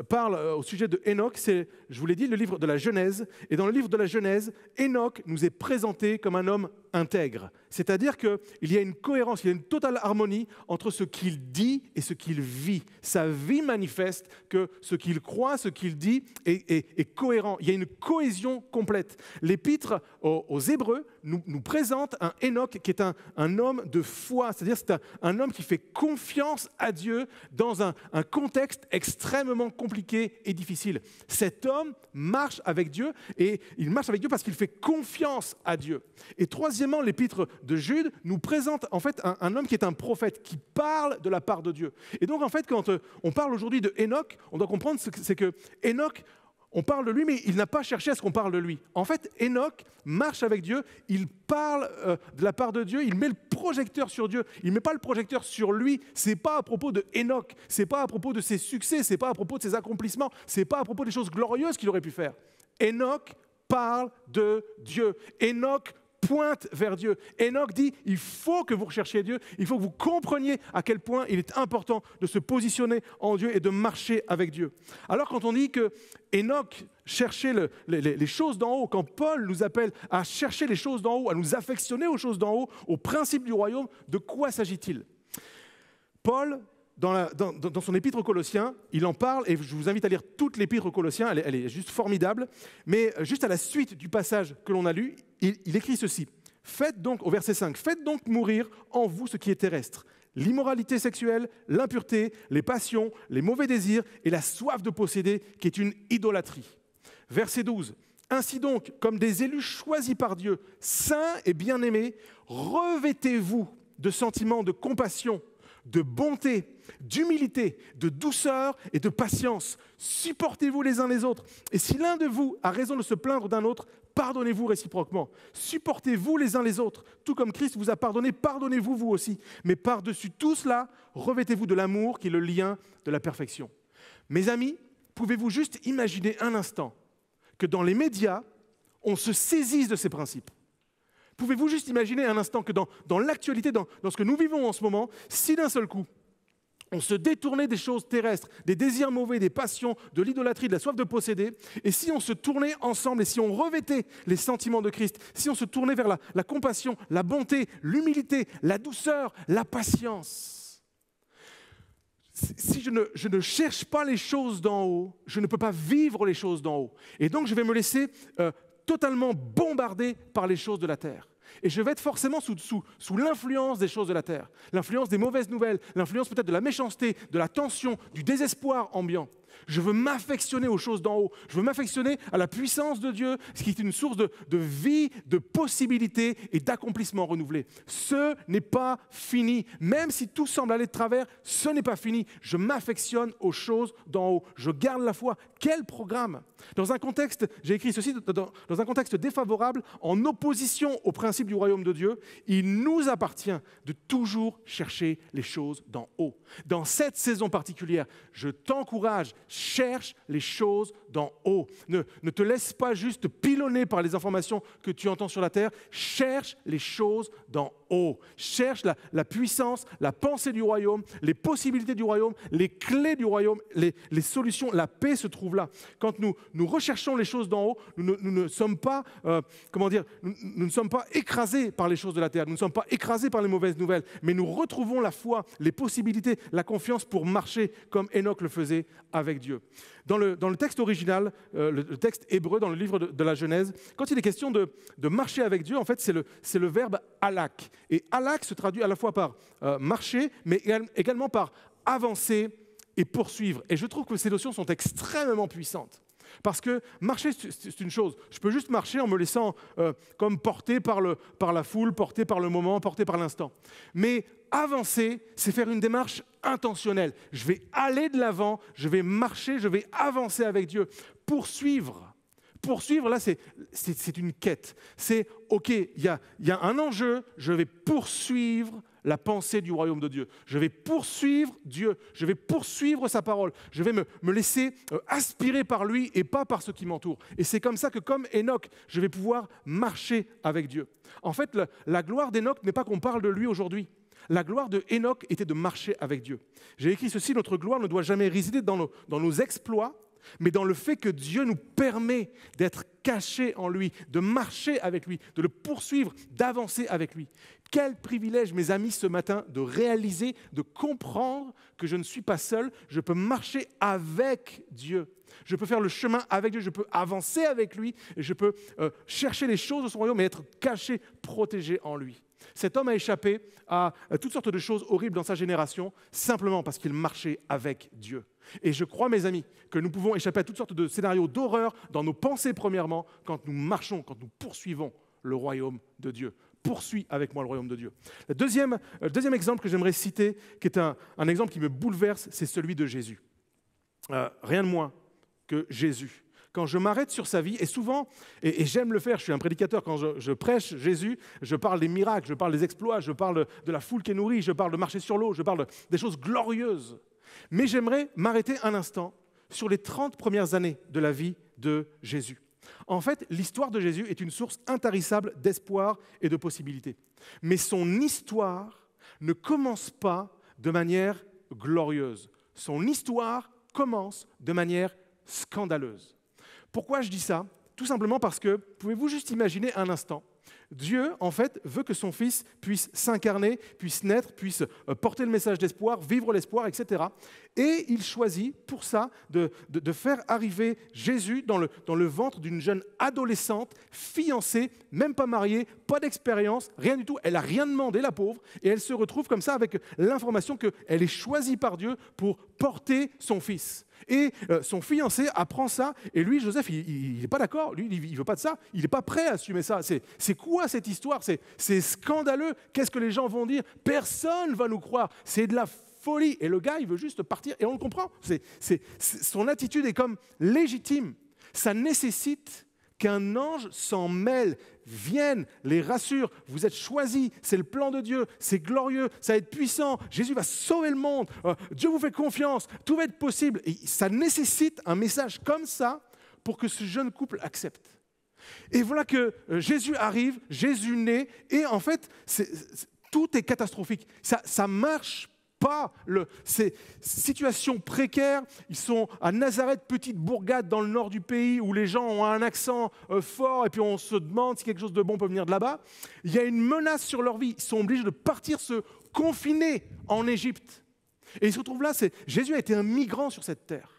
C: parle au sujet de Hénoch, c'est, je vous l'ai dit, le livre de la Genèse. Et dans le livre de la Genèse, Hénoch nous est présenté comme un homme intègre. C'est-à-dire qu'il y a une cohérence, il y a une totale harmonie entre ce qu'il dit et ce qu'il vit. Sa vie manifeste que ce qu'il croit, ce qu'il dit est cohérent. Il y a une cohésion complète. L'épître aux Hébreux nous présente un Hénoch qui est un homme de foi. C'est-à-dire c'est un homme qui fait confiance à Dieu dans un contexte extrêmement compliqué et difficile. Cet homme marche avec Dieu et il marche avec Dieu parce qu'il fait confiance à Dieu. Et troisièmement, l'épître de Jude nous présente en fait un homme qui est un prophète, qui parle de la part de Dieu. Et donc en fait, quand on parle aujourd'hui de Hénoch, on doit comprendre c'est que Hénoch, on parle de lui, mais il n'a pas cherché à ce qu'on parle de lui. En fait, Hénoch marche avec Dieu, il parle de la part de Dieu, il met le projecteur sur Dieu, il ne met pas le projecteur sur lui. Ce n'est pas à propos de Hénoch, ce n'est pas à propos de ses succès, ce n'est pas à propos de ses accomplissements, ce n'est pas à propos des choses glorieuses qu'il aurait pu faire. Hénoch parle de Dieu. Hénoch pointe vers Dieu. Hénoch dit, il faut que vous recherchiez Dieu, il faut que vous compreniez à quel point il est important de se positionner en Dieu et de marcher avec Dieu. Alors quand on dit que Hénoch cherchait les choses d'en haut, quand Paul nous appelle à chercher les choses d'en haut, à nous affectionner aux choses d'en haut, aux principes du royaume, de quoi s'agit-il? Paul, dans son épître aux Colossiens, il en parle, et je vous invite à lire toute l'épître aux Colossiens, elle est juste formidable, mais juste à la suite du passage que l'on a lu, il écrit ceci. Faites donc, au verset 5, faites donc mourir en vous ce qui est terrestre, l'immoralité sexuelle, l'impureté, les passions, les mauvais désirs et la soif de posséder, qui est une idolâtrie. Verset 12, Ainsi donc, comme des élus choisis par Dieu, saints et bien-aimés, revêtez-vous de sentiments de compassion, de bonté, d'humilité, de douceur et de patience. Supportez-vous les uns les autres. Et si l'un de vous a raison de se plaindre d'un autre, pardonnez-vous réciproquement. Supportez-vous les uns les autres. Tout comme Christ vous a pardonné, pardonnez-vous vous aussi. Mais par-dessus tout cela, revêtez-vous de l'amour qui est le lien de la perfection. Mes amis, pouvez-vous juste imaginer un instant que dans les médias, on se saisisse de ces principes? Pouvez-vous juste imaginer un instant que dans l'actualité, dans ce que nous vivons en ce moment, si d'un seul coup, on se détournait des choses terrestres, des désirs mauvais, des passions, de l'idolâtrie, de la soif de posséder, et si on se tournait ensemble, et si on revêtait les sentiments de Christ, si on se tournait vers la compassion, la bonté, l'humilité, la douceur, la patience. Si je ne cherche pas les choses d'en haut, je ne peux pas vivre les choses d'en haut. Et donc je vais me laisser totalement bombardé par les choses de la terre. Et je vais être forcément sous l'influence des choses de la terre, l'influence des mauvaises nouvelles, l'influence peut-être de la méchanceté, de la tension, du désespoir ambiant. Je veux m'affectionner aux choses d'en haut, je veux m'affectionner à la puissance de Dieu, ce qui est une source de vie, de possibilités et d'accomplissement renouvelé. Ce n'est pas fini, même si tout semble aller de travers, ce n'est pas fini. Je m'affectionne aux choses d'en haut, je garde la foi. Quel programme! Dans un contexte, j'ai écrit ceci, dans un contexte défavorable, en opposition au principe du royaume de Dieu, il nous appartient de toujours chercher les choses d'en haut. Dans cette saison particulière, je t'encourage, cherche les choses d'en haut. Ne te laisse pas juste pilonner par les informations que tu entends sur la terre, cherche les choses d'en haut. Cherche la puissance, la pensée du royaume, les possibilités du royaume, les clés du royaume, les solutions, la paix se trouve là. Quand nous recherchons les choses d'en haut, nous ne sommes pas, nous ne sommes pas écrasés par les choses de la terre, nous ne sommes pas écrasés par les mauvaises nouvelles, mais nous retrouvons la foi, les possibilités, la confiance pour marcher comme Enoch le faisait avec Dieu. Dans le texte original, le texte hébreu, dans le livre de la Genèse, quand il est question de marcher avec Dieu, en fait, c'est le verbe halak. Et halak se traduit à la fois par marcher, mais également par avancer et poursuivre. Et je trouve que ces notions sont extrêmement puissantes. Parce que marcher, c'est une chose. Je peux juste marcher en me laissant comme porté par la foule, porté par le moment, porté par l'instant. Mais avancer, c'est faire une démarche intentionnelle. Je vais aller de l'avant, je vais marcher, je vais avancer avec Dieu. Poursuivre, là, c'est une quête. C'est, OK, il y a un enjeu, je vais poursuivre la pensée du royaume de Dieu. Je vais poursuivre Dieu, je vais poursuivre sa parole, je vais me laisser aspirer par lui et pas par ce qui m'entoure. Et c'est comme ça que, comme Enoch, je vais pouvoir marcher avec Dieu. En fait, la gloire d'Enoch n'est pas qu'on parle de lui aujourd'hui. La gloire de Enoch était de marcher avec Dieu. J'ai écrit ceci, notre gloire ne doit jamais résider dans nos exploits, mais dans le fait que Dieu nous permet d'être cachés en lui, de marcher avec lui, de le poursuivre, d'avancer avec lui. Quel privilège, mes amis, ce matin, de réaliser, de comprendre que je ne suis pas seul, je peux marcher avec Dieu. Je peux faire le chemin avec Dieu, je peux avancer avec lui, et je peux chercher les choses de son royaume et être caché, protégé en lui. Cet homme a échappé à toutes sortes de choses horribles dans sa génération, simplement parce qu'il marchait avec Dieu. Et je crois, mes amis, que nous pouvons échapper à toutes sortes de scénarios d'horreur dans nos pensées, premièrement, quand nous marchons, quand nous poursuivons le royaume de Dieu. Poursuis avec moi le royaume de Dieu. Le deuxième exemple que j'aimerais citer, qui est un exemple qui me bouleverse, c'est celui de Jésus. Rien de moins que Jésus. Quand je m'arrête sur sa vie, et souvent, et j'aime le faire, je suis un prédicateur, quand je prêche Jésus, je parle des miracles, je parle des exploits, je parle de la foule qui est nourrie, je parle de marcher sur l'eau, je parle des choses glorieuses. Mais j'aimerais m'arrêter un instant sur les 30 premières années de la vie de Jésus. En fait, l'histoire de Jésus est une source intarissable d'espoir et de possibilités. Mais son histoire ne commence pas de manière glorieuse. Son histoire commence de manière scandaleuse. Pourquoi je dis ça? Tout simplement parce que, pouvez-vous juste imaginer un instant Dieu, en fait, veut que son Fils puisse s'incarner, puisse naître, puisse porter le message d'espoir, vivre l'espoir, etc. Et il choisit pour ça de faire arriver Jésus dans le ventre d'une jeune adolescente, fiancée, même pas mariée, pas d'expérience, rien du tout. Elle n'a rien demandé, la pauvre, et elle se retrouve comme ça avec l'information qu'elle est choisie par Dieu pour porter son Fils. Et son fiancé apprend ça, et lui, Joseph, il n'est pas d'accord, lui, il ne veut pas de ça, il n'est pas prêt à assumer ça. C'est quoi cette histoire? C'est scandaleux, qu'est-ce que les gens vont dire? Personne ne va nous croire, c'est de la folie. Et le gars, il veut juste partir, et on le comprend. Son attitude est comme légitime. Ça nécessite qu'un ange s'en mêle, vienne, les rassure, vous êtes choisis, c'est le plan de Dieu, c'est glorieux, ça va être puissant, Jésus va sauver le monde, Dieu vous fait confiance, tout va être possible. Et ça nécessite un message comme ça pour que ce jeune couple accepte. Et voilà que Jésus arrive, Jésus naît, et en fait, tout est catastrophique. Ça marche pas. Ces situations précaires, ils sont à Nazareth, petite bourgade dans le nord du pays où les gens ont un accent fort et puis on se demande si quelque chose de bon peut venir de là-bas. Il y a une menace sur leur vie. Ils sont obligés de partir se confiner en Égypte. Et ils se retrouvent là, Jésus a été un migrant sur cette terre.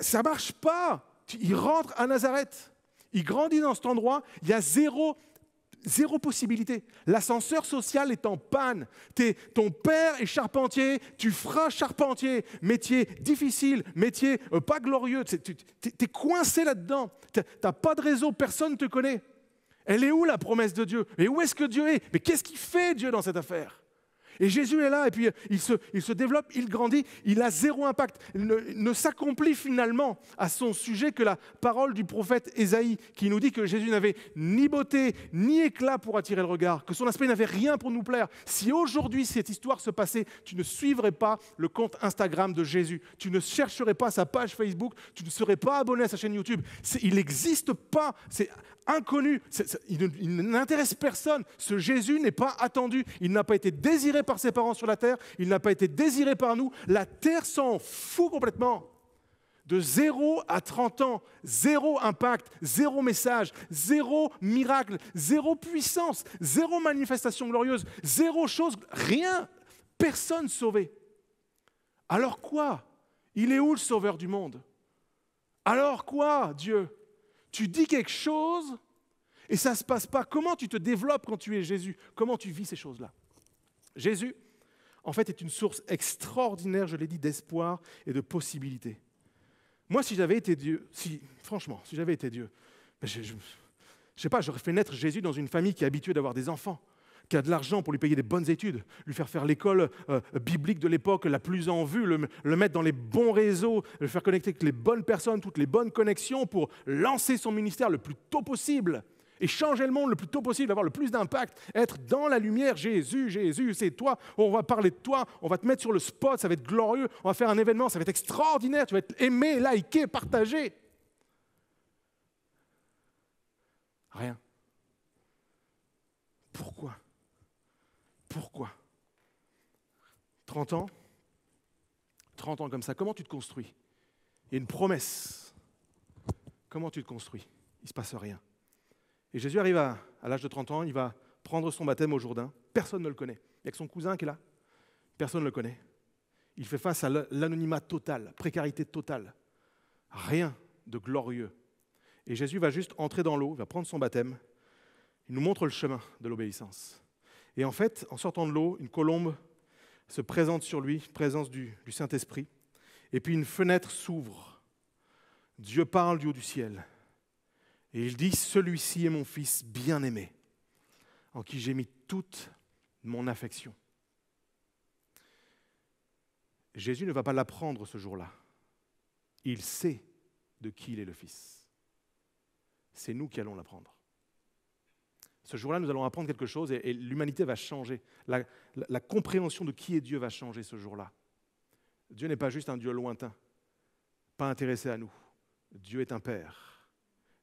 C: Ça marche pas. Il rentre à Nazareth. Il grandit dans cet endroit. Il y a zéro possibilité. L'ascenseur social est en panne. Ton père est charpentier, tu feras charpentier. Métier difficile, métier pas glorieux. Tu es coincé là-dedans. Tu n'as pas de réseau, personne ne te connaît. Elle est où la promesse de Dieu? Et où est-ce que Dieu est? Mais qu'est-ce qu'il fait Dieu dans cette affaire? Et Jésus est là, et puis il se développe, il grandit, il a zéro impact. Il ne s'accomplit finalement à son sujet que la parole du prophète Ésaïe, qui nous dit que Jésus n'avait ni beauté, ni éclat pour attirer le regard, que son aspect n'avait rien pour nous plaire. Si aujourd'hui cette histoire se passait, tu ne suivrais pas le compte Instagram de Jésus, tu ne chercherais pas sa page Facebook, tu ne serais pas abonné à sa chaîne YouTube. Il n'existe pas, c'est inconnu, il n'intéresse personne. Ce Jésus n'est pas attendu, il n'a pas été désiré par ses parents sur la terre, il n'a pas été désiré par nous. La terre s'en fout complètement. De 0 à 30 ans, zéro impact, zéro message, zéro miracle, zéro puissance, zéro manifestation glorieuse, zéro chose, rien, personne sauvé. Alors quoi? Il est où le sauveur du monde? Alors quoi, Dieu? Tu dis quelque chose et ça ne se passe pas. Comment tu te développes quand tu es Jésus? Comment tu vis ces choses-là? Jésus, en fait, est une source extraordinaire, je l'ai dit, d'espoir et de possibilités. Moi, si j'avais été Dieu, franchement, si j'avais été Dieu, je ne sais pas, j'aurais fait naître Jésus dans une famille qui est habituée d'avoir des enfants, qui a de l'argent pour lui payer des bonnes études, lui faire l'école biblique de l'époque la plus en vue, le mettre dans les bons réseaux, le faire connecter avec les bonnes personnes, toutes les bonnes connexions pour lancer son ministère le plus tôt possible et changer le monde le plus tôt possible, avoir le plus d'impact, être dans la lumière. Jésus, Jésus, c'est toi, on va parler de toi, on va te mettre sur le spot, ça va être glorieux, on va faire un événement, ça va être extraordinaire, tu vas être aimé, liké, partagé. Rien. Pourquoi? 30 ans comme ça, comment tu te construis? Il y a une promesse. Comment tu te construis? Il ne se passe rien. Et Jésus arrive à l'âge de 30 ans, il va prendre son baptême au Jourdain. Personne ne le connaît. Il n'y a que son cousin qui est là. Personne ne le connaît. Il fait face à l'anonymat total, précarité totale. Rien de glorieux. Et Jésus va juste entrer dans l'eau, il va prendre son baptême. Il nous montre le chemin de l'obéissance. Et en fait, en sortant de l'eau, une colombe se présente sur lui, présence du Saint-Esprit. Et puis une fenêtre s'ouvre. Dieu parle du haut du ciel. Et il dit, celui-ci est mon fils bien-aimé, en qui j'ai mis toute mon affection. Jésus ne va pas l'apprendre ce jour-là. Il sait de qui il est le fils. C'est nous qui allons l'apprendre. Ce jour-là, nous allons apprendre quelque chose et l'humanité va changer. La compréhension de qui est Dieu va changer ce jour-là. Dieu n'est pas juste un Dieu lointain, pas intéressé à nous. Dieu est un Père.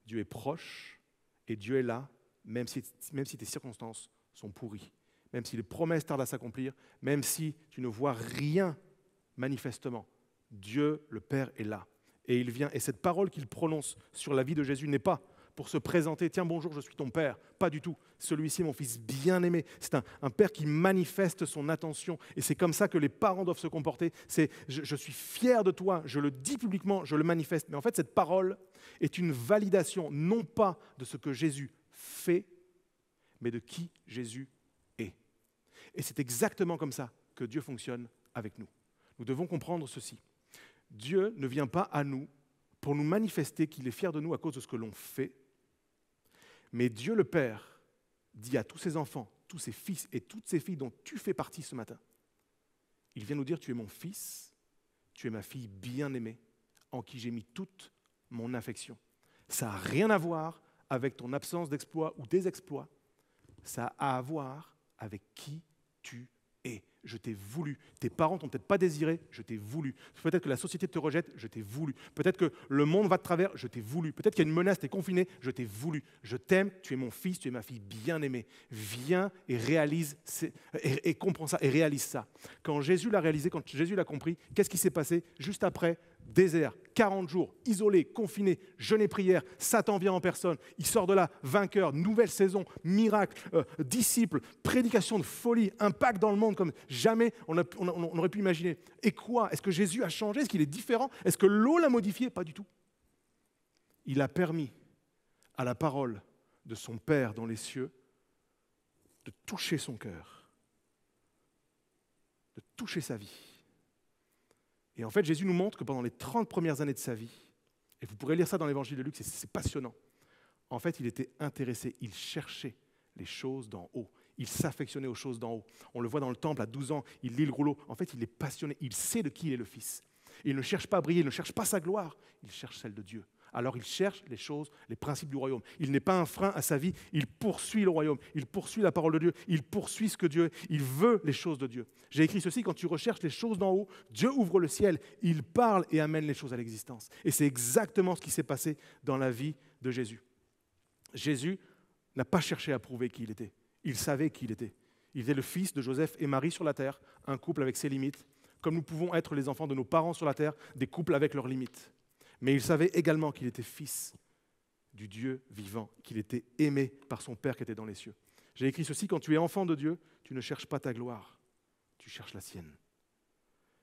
C: Dieu est proche et Dieu est là, même si tes circonstances sont pourries, même si les promesses tardent à s'accomplir, même si tu ne vois rien manifestement. Dieu, le Père, est là. Et il vient. Et cette parole qu'il prononce sur la vie de Jésus n'est pas pour se présenter. Tiens, bonjour, je suis ton père. Pas du tout. Celui-ci est mon fils bien-aimé. C'est un père qui manifeste son attention. Et c'est comme ça que les parents doivent se comporter. C'est je suis fier de toi, je le dis publiquement, je le manifeste. Mais en fait, cette parole est une validation, non pas de ce que Jésus fait, mais de qui Jésus est. Et c'est exactement comme ça que Dieu fonctionne avec nous. Nous devons comprendre ceci. Dieu ne vient pas à nous pour nous manifester qu'il est fier de nous à cause de ce que l'on fait, mais Dieu le Père dit à tous ses enfants, tous ses fils et toutes ses filles dont tu fais partie ce matin, il vient nous dire, tu es mon fils, tu es ma fille bien-aimée, en qui j'ai mis toute mon affection. Ça n'a rien à voir avec ton absence d'exploit ou des exploits, ça a à voir avec qui tu es. Je t'ai voulu. Tes parents t'ont peut-être pas désiré, je t'ai voulu. Peut-être que la société te rejette, je t'ai voulu. Peut-être que le monde va de travers, je t'ai voulu. Peut-être qu'il y a une menace, tu es confiné, je t'ai voulu. Je t'aime, tu es mon fils, tu es ma fille bien-aimée. Viens et réalise, et comprends ça, et réalise ça. Quand Jésus l'a réalisé, quand Jésus l'a compris, qu'est-ce qui s'est passé juste après? Désert, 40 jours, isolé, confiné, jeûne et prière, Satan vient en personne, il sort de là, vainqueur, nouvelle saison, miracle, disciple, prédication de folie, impact dans le monde comme jamais on aurait pu imaginer. Et quoi? Est-ce que Jésus a changé? Est-ce qu'il est différent? Est-ce que l'eau l'a modifié? Pas du tout. Il a permis à la parole de son Père dans les cieux de toucher son cœur, de toucher sa vie. Et en fait, Jésus nous montre que pendant les 30 premières années de sa vie, et vous pourrez lire ça dans l'évangile de Luc, c'est passionnant, en fait, il était intéressé, il cherchait les choses d'en haut, il s'affectionnait aux choses d'en haut. On le voit dans le temple, à 12 ans, il lit le rouleau. En fait, il est passionné, il sait de qui il est le Fils. Il ne cherche pas à briller, il ne cherche pas sa gloire, il cherche celle de Dieu. Alors il cherche les choses, les principes du royaume. Il n'est pas un frein à sa vie, il poursuit le royaume, il poursuit la parole de Dieu, il poursuit ce que Dieu est, il veut les choses de Dieu. J'ai écrit ceci, quand tu recherches les choses d'en haut, Dieu ouvre le ciel, il parle et amène les choses à l'existence. Et c'est exactement ce qui s'est passé dans la vie de Jésus. Jésus n'a pas cherché à prouver qui il était, il savait qui il était. Il était le fils de Joseph et Marie sur la terre, un couple avec ses limites, comme nous pouvons être les enfants de nos parents sur la terre, des couples avec leurs limites. Mais il savait également qu'il était fils du Dieu vivant, qu'il était aimé par son Père qui était dans les cieux. J'ai écrit ceci, quand tu es enfant de Dieu, tu ne cherches pas ta gloire, tu cherches la sienne.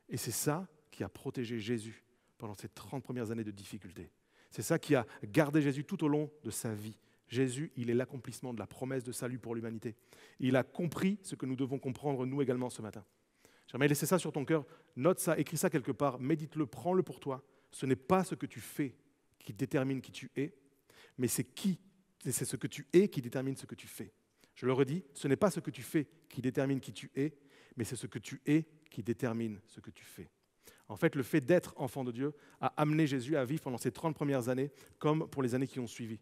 C: Et c'est ça qui a protégé Jésus pendant ces 30 premières années de difficulté. C'est ça qui a gardé Jésus tout au long de sa vie. Jésus, il est l'accomplissement de la promesse de salut pour l'humanité. Il a compris ce que nous devons comprendre nous également ce matin. J'aimerais laisser ça sur ton cœur, note ça, écris ça quelque part, médite-le, prends-le pour toi. Ce n'est pas ce que tu fais qui détermine qui tu es, mais c'est ce que tu es qui détermine ce que tu fais. Je le redis, ce n'est pas ce que tu fais qui détermine qui tu es, mais c'est ce que tu es qui détermine ce que tu fais. En fait, le fait d'être enfant de Dieu a amené Jésus à vivre pendant ces 30 premières années, comme pour les années qui ont suivi,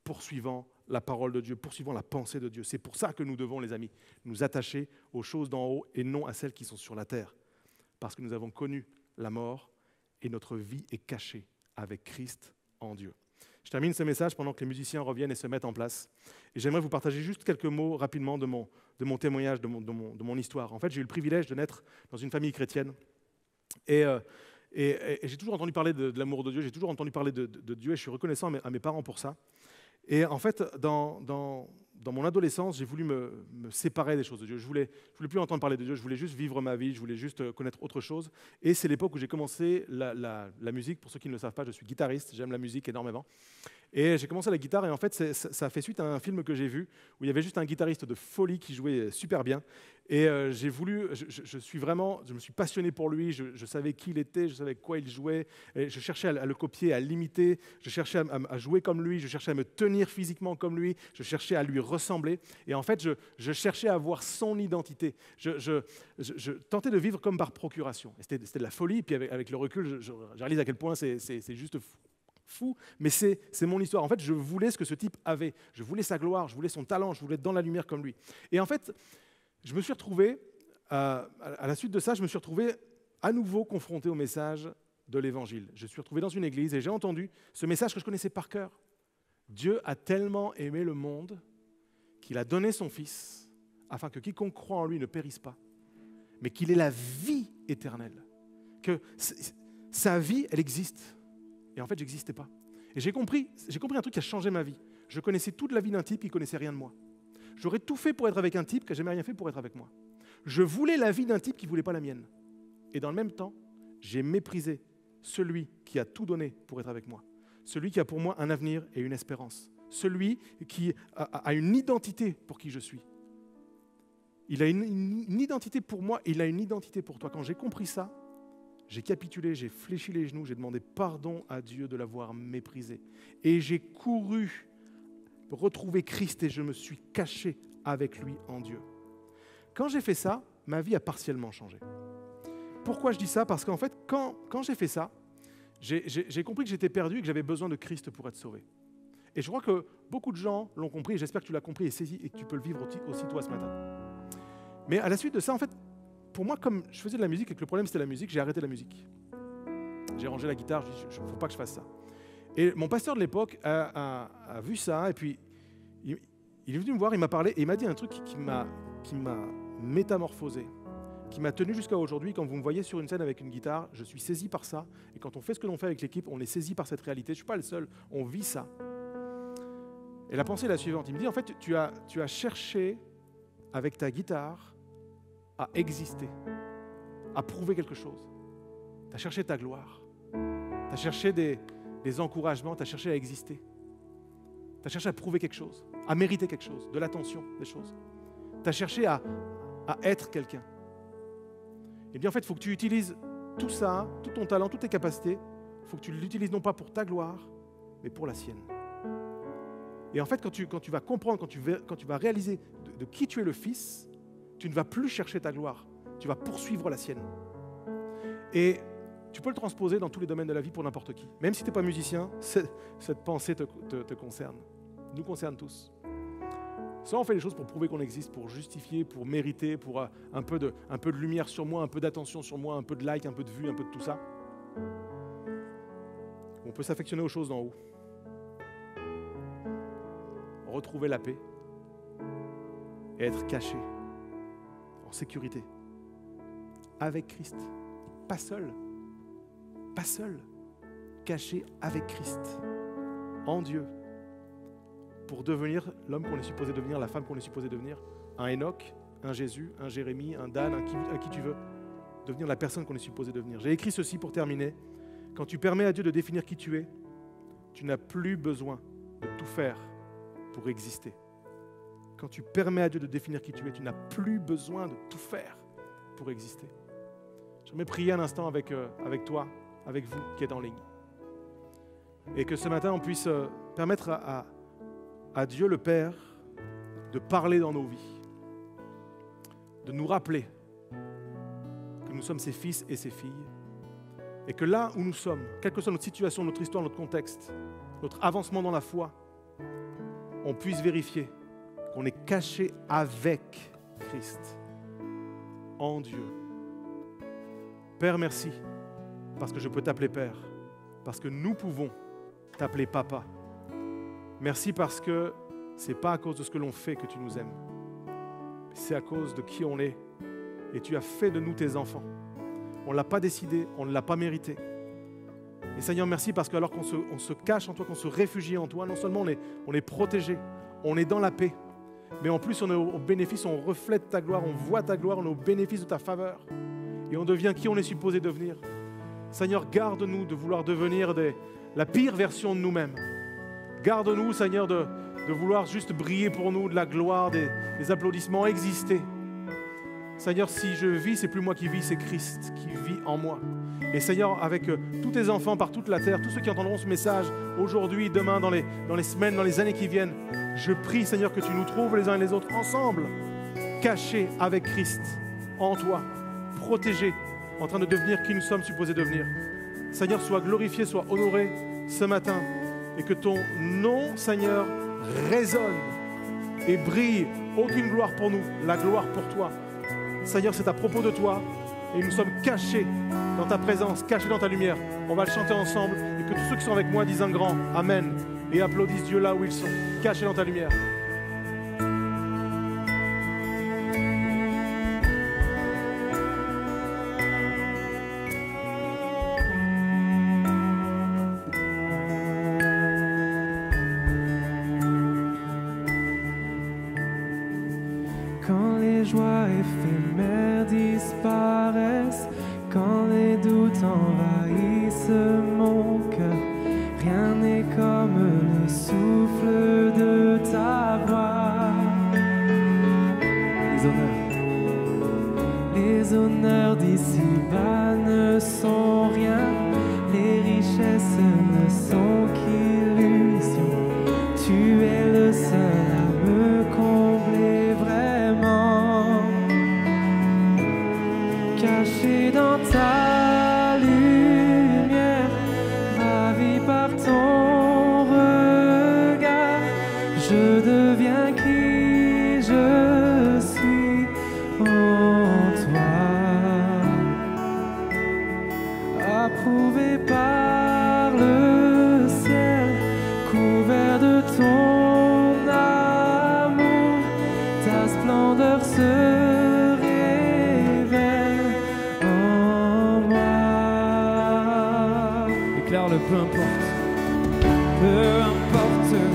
C: poursuivant la parole de Dieu, poursuivant la pensée de Dieu. C'est pour ça que nous devons, les amis, nous attacher aux choses d'en haut et non à celles qui sont sur la terre, parce que nous avons connu la mort, et notre vie est cachée avec Christ en Dieu. Je termine ce message pendant que les musiciens reviennent et se mettent en place. Et j'aimerais vous partager juste quelques mots rapidement de mon témoignage, de mon histoire. En fait, j'ai eu le privilège de naître dans une famille chrétienne. Et j'ai toujours entendu parler de l'amour de Dieu, j'ai toujours entendu parler de Dieu, et je suis reconnaissant à mes parents pour ça. Et en fait, dans mon adolescence, j'ai voulu me séparer des choses de Dieu. Je voulais plus entendre parler de Dieu, je voulais juste vivre ma vie, je voulais juste connaître autre chose. Et c'est l'époque où j'ai commencé la musique. Pour ceux qui ne le savent pas, je suis guitariste, j'aime la musique énormément. Et j'ai commencé la guitare, et en fait, ça a fait suite à un film que j'ai vu, où il y avait juste un guitariste de folie qui jouait super bien. Et je me suis passionné pour lui, je savais qui il était, je savais quoi il jouait, et je cherchais à le copier, à l'imiter, je cherchais à jouer comme lui, je cherchais à me tenir physiquement comme lui, je cherchais à lui ressembler. Et en fait, je cherchais à avoir son identité. Je tentais de vivre comme par procuration. Et c'était de la folie, puis avec le recul, je réalise à quel point c'est juste fou, mais c'est mon histoire. En fait, je voulais ce que ce type avait. Je voulais sa gloire, je voulais son talent, je voulais être dans la lumière comme lui. Et en fait, je me suis retrouvé, à la suite de ça, je me suis retrouvé à nouveau confronté au message de l'Évangile. Je suis retrouvé dans une église et j'ai entendu ce message que je connaissais par cœur. Dieu a tellement aimé le monde qu'il a donné son Fils afin que quiconque croit en lui ne périsse pas, mais qu'il ait la vie éternelle. Que sa vie, elle existe. Et en fait, je n'existais pas. Et j'ai compris un truc qui a changé ma vie. Je connaissais toute la vie d'un type qui ne connaissait rien de moi. J'aurais tout fait pour être avec un type qui n'a jamais rien fait pour être avec moi. Je voulais la vie d'un type qui ne voulait pas la mienne. Et dans le même temps, j'ai méprisé celui qui a tout donné pour être avec moi. Celui qui a pour moi un avenir et une espérance. Celui qui a une identité pour qui je suis. Il a une identité pour moi, il a une identité pour toi. Quand j'ai compris ça, j'ai capitulé, j'ai fléchi les genoux, j'ai demandé pardon à Dieu de l'avoir méprisé. Et j'ai couru retrouver Christ et je me suis caché avec lui en Dieu. Quand j'ai fait ça, ma vie a partiellement changé. Pourquoi je dis ça? Parce qu'en fait, quand j'ai fait ça, j'ai compris que j'étais perdu et que j'avais besoin de Christ pour être sauvé. Et je crois que beaucoup de gens l'ont compris, et j'espère que tu l'as compris et saisi et que tu peux le vivre aussi toi ce matin. Mais à la suite de ça, en fait, pour moi, comme je faisais de la musique et que le problème c'était la musique, j'ai arrêté la musique. J'ai rangé la guitare, je dis, il ne faut pas que je fasse ça. Et mon pasteur de l'époque a vu ça, et puis il est venu me voir, il m'a parlé, et il m'a dit un truc qui m'a métamorphosé, qui m'a tenu jusqu'à aujourd'hui. Quand vous me voyez sur une scène avec une guitare, je suis saisi par ça, et quand on fait ce que l'on fait avec l'équipe, on est saisi par cette réalité. Je ne suis pas le seul, on vit ça. Et la pensée est la suivante, il me dit, en fait, tu as cherché avec ta guitare à exister, à prouver quelque chose. Tu as cherché ta gloire, tu as cherché des encouragements, tu as cherché à exister. Tu as cherché à prouver quelque chose, à mériter quelque chose, de l'attention, des choses. Tu as cherché à être quelqu'un. Eh bien, en fait, il faut que tu utilises tout ça, tout ton talent, toutes tes capacités, il faut que tu l'utilises non pas pour ta gloire, mais pour la sienne. Et en fait, quand tu vas comprendre, quand tu vas réaliser de qui tu es le Fils, tu ne vas plus chercher ta gloire, tu vas poursuivre la sienne. Et tu peux le transposer dans tous les domaines de la vie pour n'importe qui. Même si tu n'es pas musicien, cette pensée te concerne, nous concerne tous. Soit on fait les choses pour prouver qu'on existe, pour justifier, pour mériter, pour un peu de lumière sur moi, un peu d'attention sur moi, un peu de like, un peu de vue, un peu de tout ça. On peut s'affectionner aux choses d'en haut. Retrouver la paix et être caché, en sécurité, avec Christ, pas seul, caché avec Christ, en Dieu, pour devenir l'homme qu'on est supposé devenir, la femme qu'on est supposé devenir, un Enoch, un Jésus, un Jérémie, un Dan, un qui tu veux, devenir la personne qu'on est supposé devenir. J'ai écrit ceci pour terminer. Quand tu permets à Dieu de définir qui tu es, tu n'as plus besoin de tout faire pour exister. Quand tu permets à Dieu de définir qui tu es, tu n'as plus besoin de tout faire pour exister. J'aimerais prier un instant avec toi, avec vous qui êtes en ligne. Et que ce matin, on puisse permettre à Dieu le Père de parler dans nos vies, de nous rappeler que nous sommes ses fils et ses filles, et que là où nous sommes, quelle que soit notre situation, notre histoire, notre contexte, notre avancement dans la foi, on puisse vérifier qu'on est caché avec Christ, en Dieu. Père, merci, parce que je peux t'appeler Père, parce que nous pouvons t'appeler Papa. Merci parce que ce n'est pas à cause de ce que l'on fait que tu nous aimes, c'est à cause de qui on est, et tu as fait de nous tes enfants. On ne l'a pas décidé, on ne l'a pas mérité. Et Seigneur, merci parce que alors qu'on se cache en toi, qu'on se réfugie en toi, non seulement on est protégé, on est dans la paix, mais en plus on est au bénéfice, on reflète ta gloire, on voit ta gloire, on est au bénéfice de ta faveur. Et on devient qui on est supposé devenir. Seigneur, garde-nous de vouloir devenir la pire version de nous-mêmes. Garde-nous, Seigneur, de vouloir juste briller pour nous, de la gloire, des applaudissements, exister. Seigneur, si je vis, c'est plus moi qui vis, c'est Christ qui vit en moi. Et Seigneur, avec tous tes enfants par toute la terre, tous ceux qui entendront ce message aujourd'hui, demain, dans les semaines, dans les années qui viennent, je prie, Seigneur, que tu nous trouves les uns et les autres ensemble, cachés avec Christ, en toi, protégés, en train de devenir qui nous sommes supposés devenir. Seigneur, sois glorifié, sois honoré ce matin, et que ton nom, Seigneur, résonne et brille. Aucune gloire pour nous, la gloire pour toi. Seigneur, c'est à propos de toi, et nous sommes cachés dans ta présence, cachés dans ta lumière. On va le chanter ensemble, et que tous ceux qui sont avec moi disent un grand Amen, et applaudissent Dieu là où ils sont, cachés dans ta lumière.
E: joies éphémères disparaissent, quand les doutes envahissent mon cœur, rien n'est comme le souffle de ta voix. Les honneurs d'ici-bas ne sont rien, les richesses ne sont qu'illusions. Tu es le seul à me combler vraiment, caché dans ta lumière, ravi par ton regard, je deviens qui je suis en toi, approuvé par le ciel, couvert de ton amour, ta splendeur se révèle en moi.
A: Déclare-le, peu importe. Peu importe le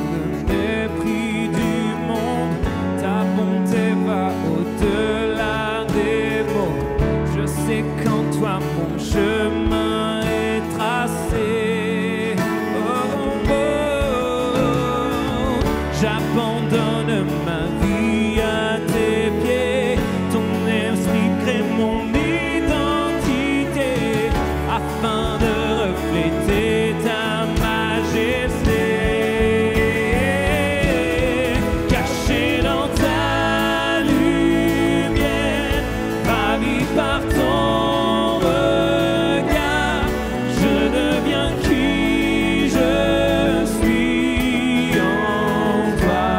A: mépris du monde, ta bonté va au-delà des mots. Je sais qu'en toi mon chemin est tracé. Oh, oh, oh. J'abandonne ma vie à tes pieds. Ton esprit crée mon identité afin de refléter ta majesté. Caché dans ta lumière, ravi par ton regard, je deviens qui je suis en toi.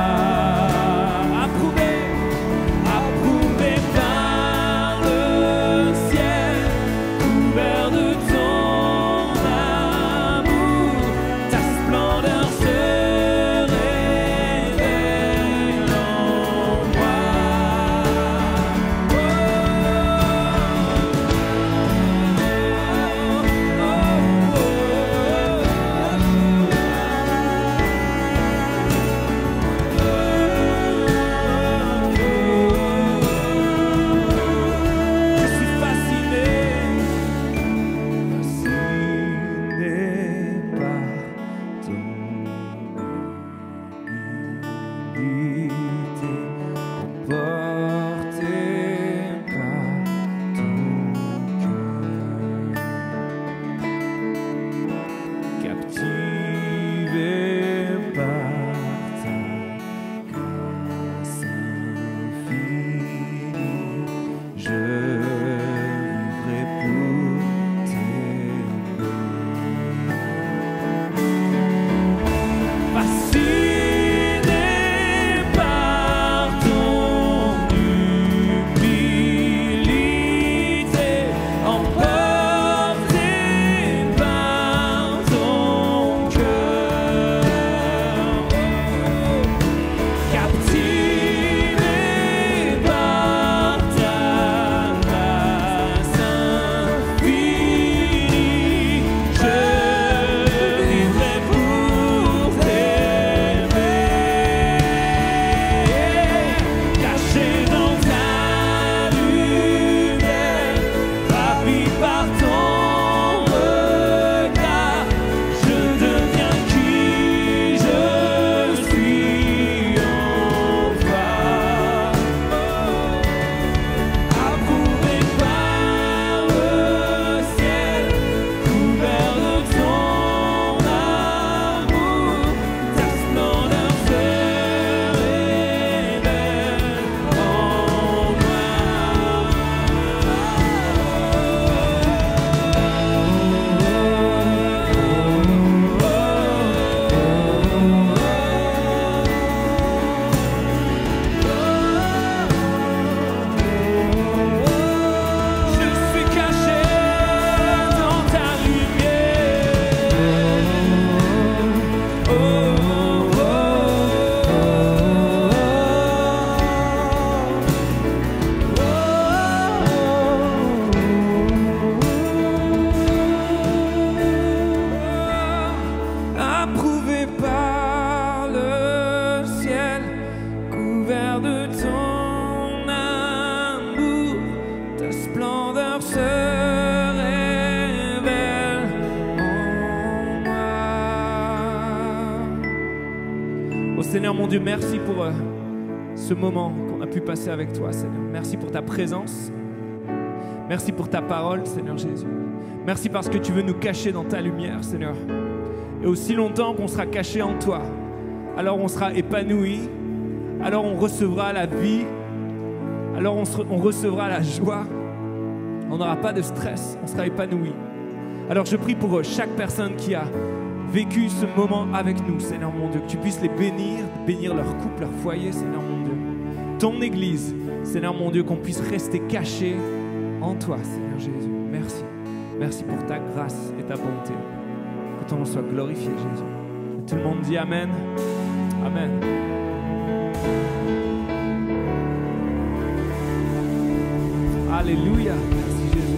A: Oh Seigneur mon Dieu, merci pour ce moment qu'on a pu passer avec toi, Seigneur. Merci pour ta présence. Merci pour ta parole, Seigneur Jésus. Merci parce que tu veux nous cacher dans ta lumière, Seigneur. Et aussi longtemps qu'on sera caché en toi, alors on sera épanoui, alors on recevra la vie, alors on recevra la joie. On n'aura pas de stress, on sera épanoui. Alors je prie pour chaque personne qui a vécu ce moment avec nous, Seigneur mon Dieu, que tu puisses les bénir leur couple, leur foyer, Seigneur mon Dieu. Ton Église, Seigneur mon Dieu, qu'on puisse rester caché en toi, Seigneur Jésus. Merci. Merci pour ta grâce et ta bonté. Que ton nom soit glorifié, Jésus. Et tout le monde dit Amen. Amen. Alléluia. Merci Jésus.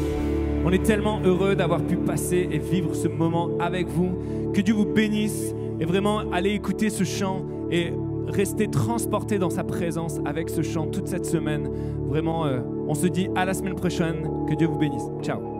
A: On est tellement heureux d'avoir pu passer et vivre ce moment avec vous. Que Dieu vous bénisse et vraiment allez écouter ce chant et rester transporté dans sa présence avec ce chant toute cette semaine. Vraiment, on se dit à la semaine prochaine. Que Dieu vous bénisse. Ciao.